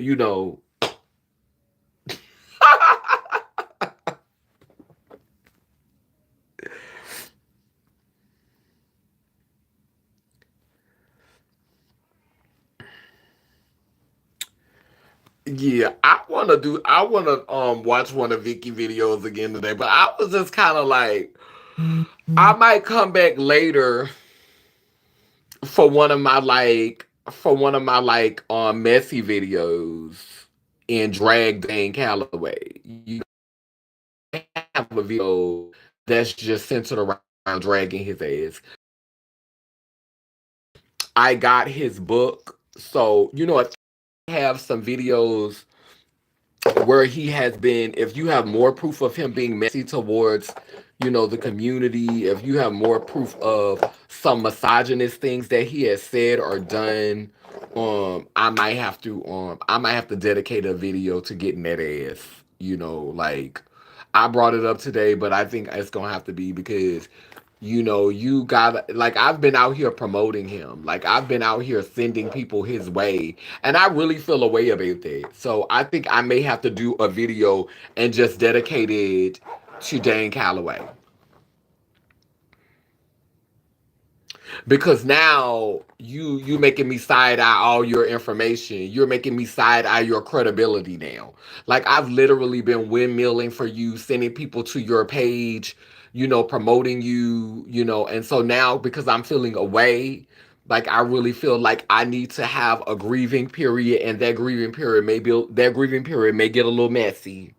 yeah, I wanna watch one of Vicky videos again today, but I was just kinda like I might come back later for one of my messy videos in drag Dane Calloway. You have a video that's just centered around dragging his ass. I got his book, so I have some videos where he has been, if you have more proof of him being messy towards the community, if you have more proof of some misogynist things that he has said or done, I might have to dedicate a video to getting that ass, like I brought it up today, but I think it's gonna have to be because you got, like, I've been out here promoting him. Like, I've been out here sending people his way. And I really feel a way about that. So I think I may have to do a video and just dedicate it to Dane Calloway. Because now you making me side eye all your information. You're making me side eye your credibility now. Like, I've literally been windmilling for you, sending people to your page, promoting you, and so now because I'm feeling away, like I really feel like I need to have a grieving period, and that grieving period may get a little messy.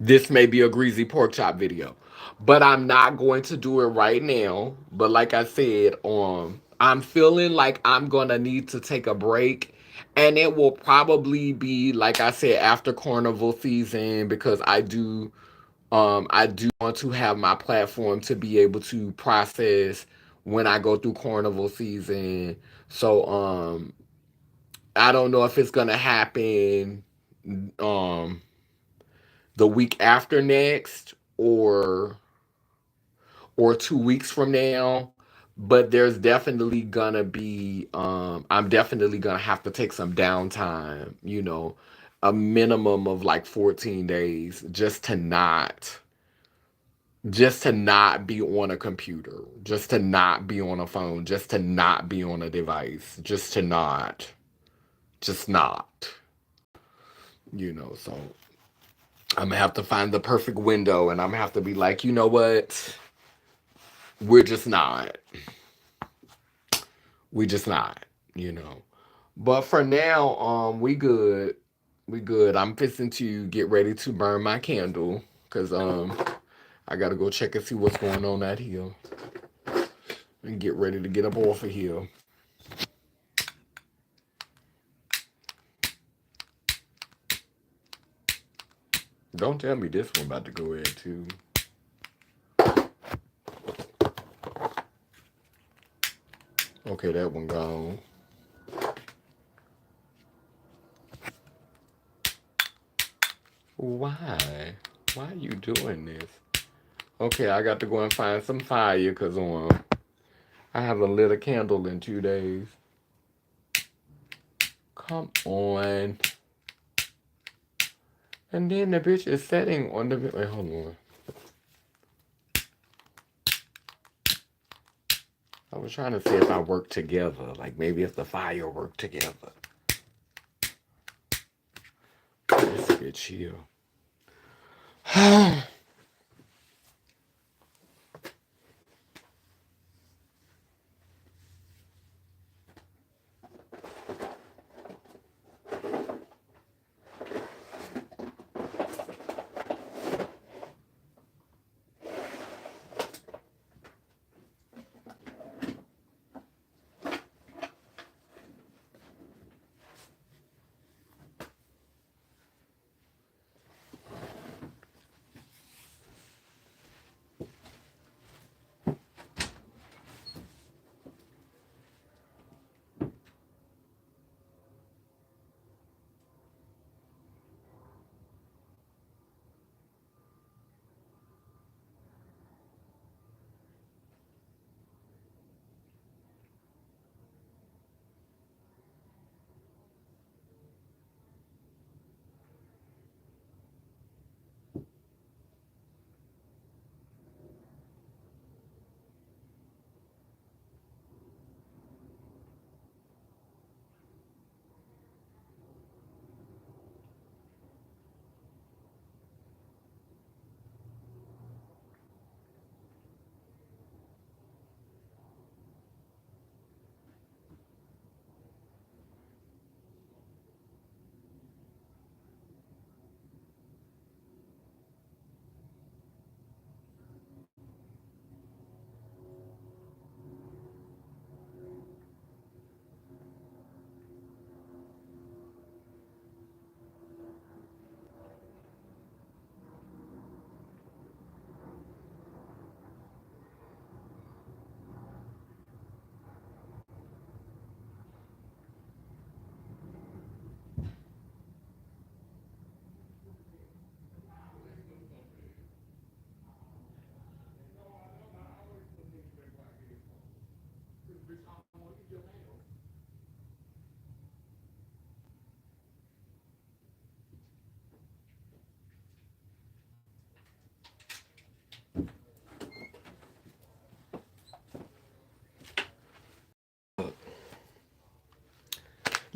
This may be a greasy pork chop video, but I'm not going to do it right now. But like I said, I'm feeling like I'm gonna need to take a break, and it will probably be, like I said, after carnival season, because I do want to have my platform to be able to process when I go through carnival season. So I don't know if it's gonna happen um the week after next, or 2 weeks from now. But there's definitely gonna be I'm definitely gonna have to take some downtime, a minimum of like 14 days, just to not be on a computer, just to not be on a phone, just to not be on a device, just not, so I'm gonna have to find the perfect window, and I'm gonna have to be like, you know what? We're just not. We just not, you know. But for now, we good. We good. I'm fixing to get ready to burn my candle, cause I gotta go check and see what's going on out here and get ready to get up off of here. Don't tell me this one about to go in too. Okay, that one gone. Why? Why are you doing this? Okay, I got to go and find some fire because I haven't lit a candle in 2 days. Come on. And then the bitch is setting on the. Wait, hold on. I was trying to see if I work together. Like maybe if the fire work together. This bitch here.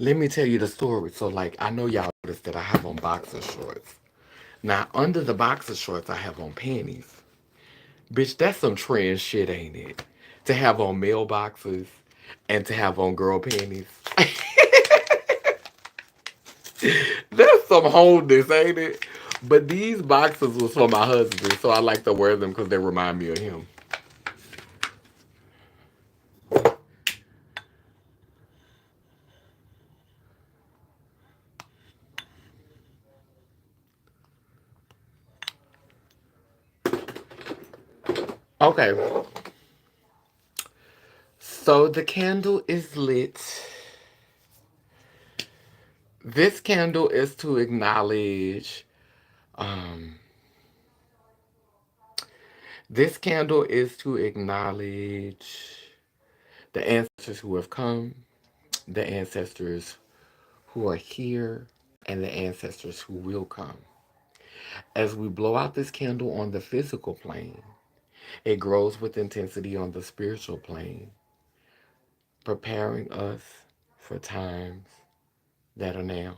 Let me tell you the story. So, like, I know y'all noticed that I have on boxer shorts. Now, under the boxer shorts, I have on panties. Bitch, that's some trend shit, ain't it? To have on male boxers and to have on girl panties. That's some wholeness, ain't it? But these boxers was for my husband, so I like to wear them because they remind me of him. Okay, so the candle is lit. This candle is to acknowledge. Um, this candle is to acknowledge the ancestors who have come, the ancestors who are here, and the ancestors who will come. As we blow out this candle on the physical plane, it grows with intensity on the spiritual plane, preparing us for times that are now.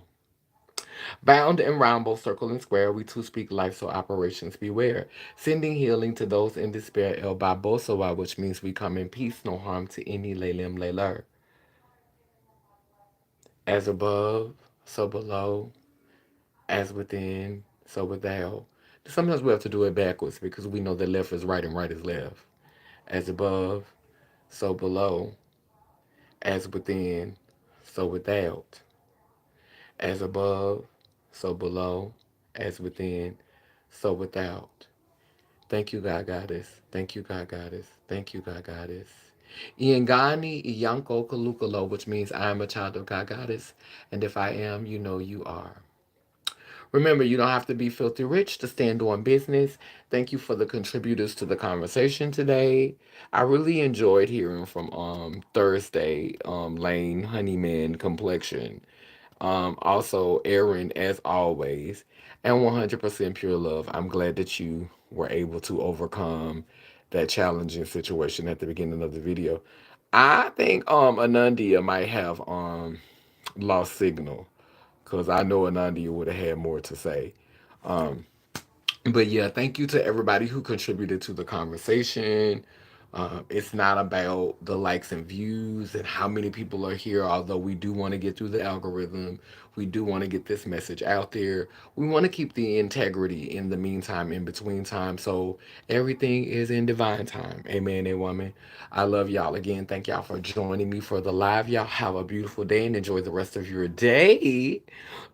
Bound and round, both circle and square, we too speak life, so operations beware. Sending healing to those in despair, El Babosawa, which means we come in peace, no harm to any Lelim Leler. As above, so below, as within, so without. Sometimes we have to do it backwards because we know that left is right and right is left. As above, so below, as within, so without. As above, so below, as within, so without. Thank you, God Goddess. Thank you, God Goddess. Thank you, God Goddess. Iangani Iyanko Kalukalo, which means I am a child of God Goddess, and if I am, you know you are. Remember, you don't have to be filthy rich to stand on business. Thank you for the contributors to the conversation today. I really enjoyed hearing from Thursday, Lane Honeyman Complexion. Also, Aaron, as always, and 100% pure love. I'm glad that you were able to overcome that challenging situation at the beginning of the video. I think Anandia might have lost signal because I know Anandia would have had more to say. Um, but yeah, thank you to everybody who contributed to the conversation. It's not about the likes and views and how many people are here, although we do want to get through the algorithm. We do want to get this message out there. We want to keep the integrity in the meantime, in between time. So everything is in divine time. Amen, a woman. I love y'all again. Thank y'all for joining me for the live. Y'all have a beautiful day and enjoy the rest of your day.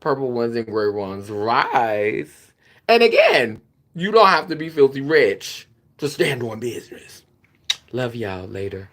Purple ones and gray ones rise. And again, you don't have to be filthy rich to stand on business. Love y'all. Later.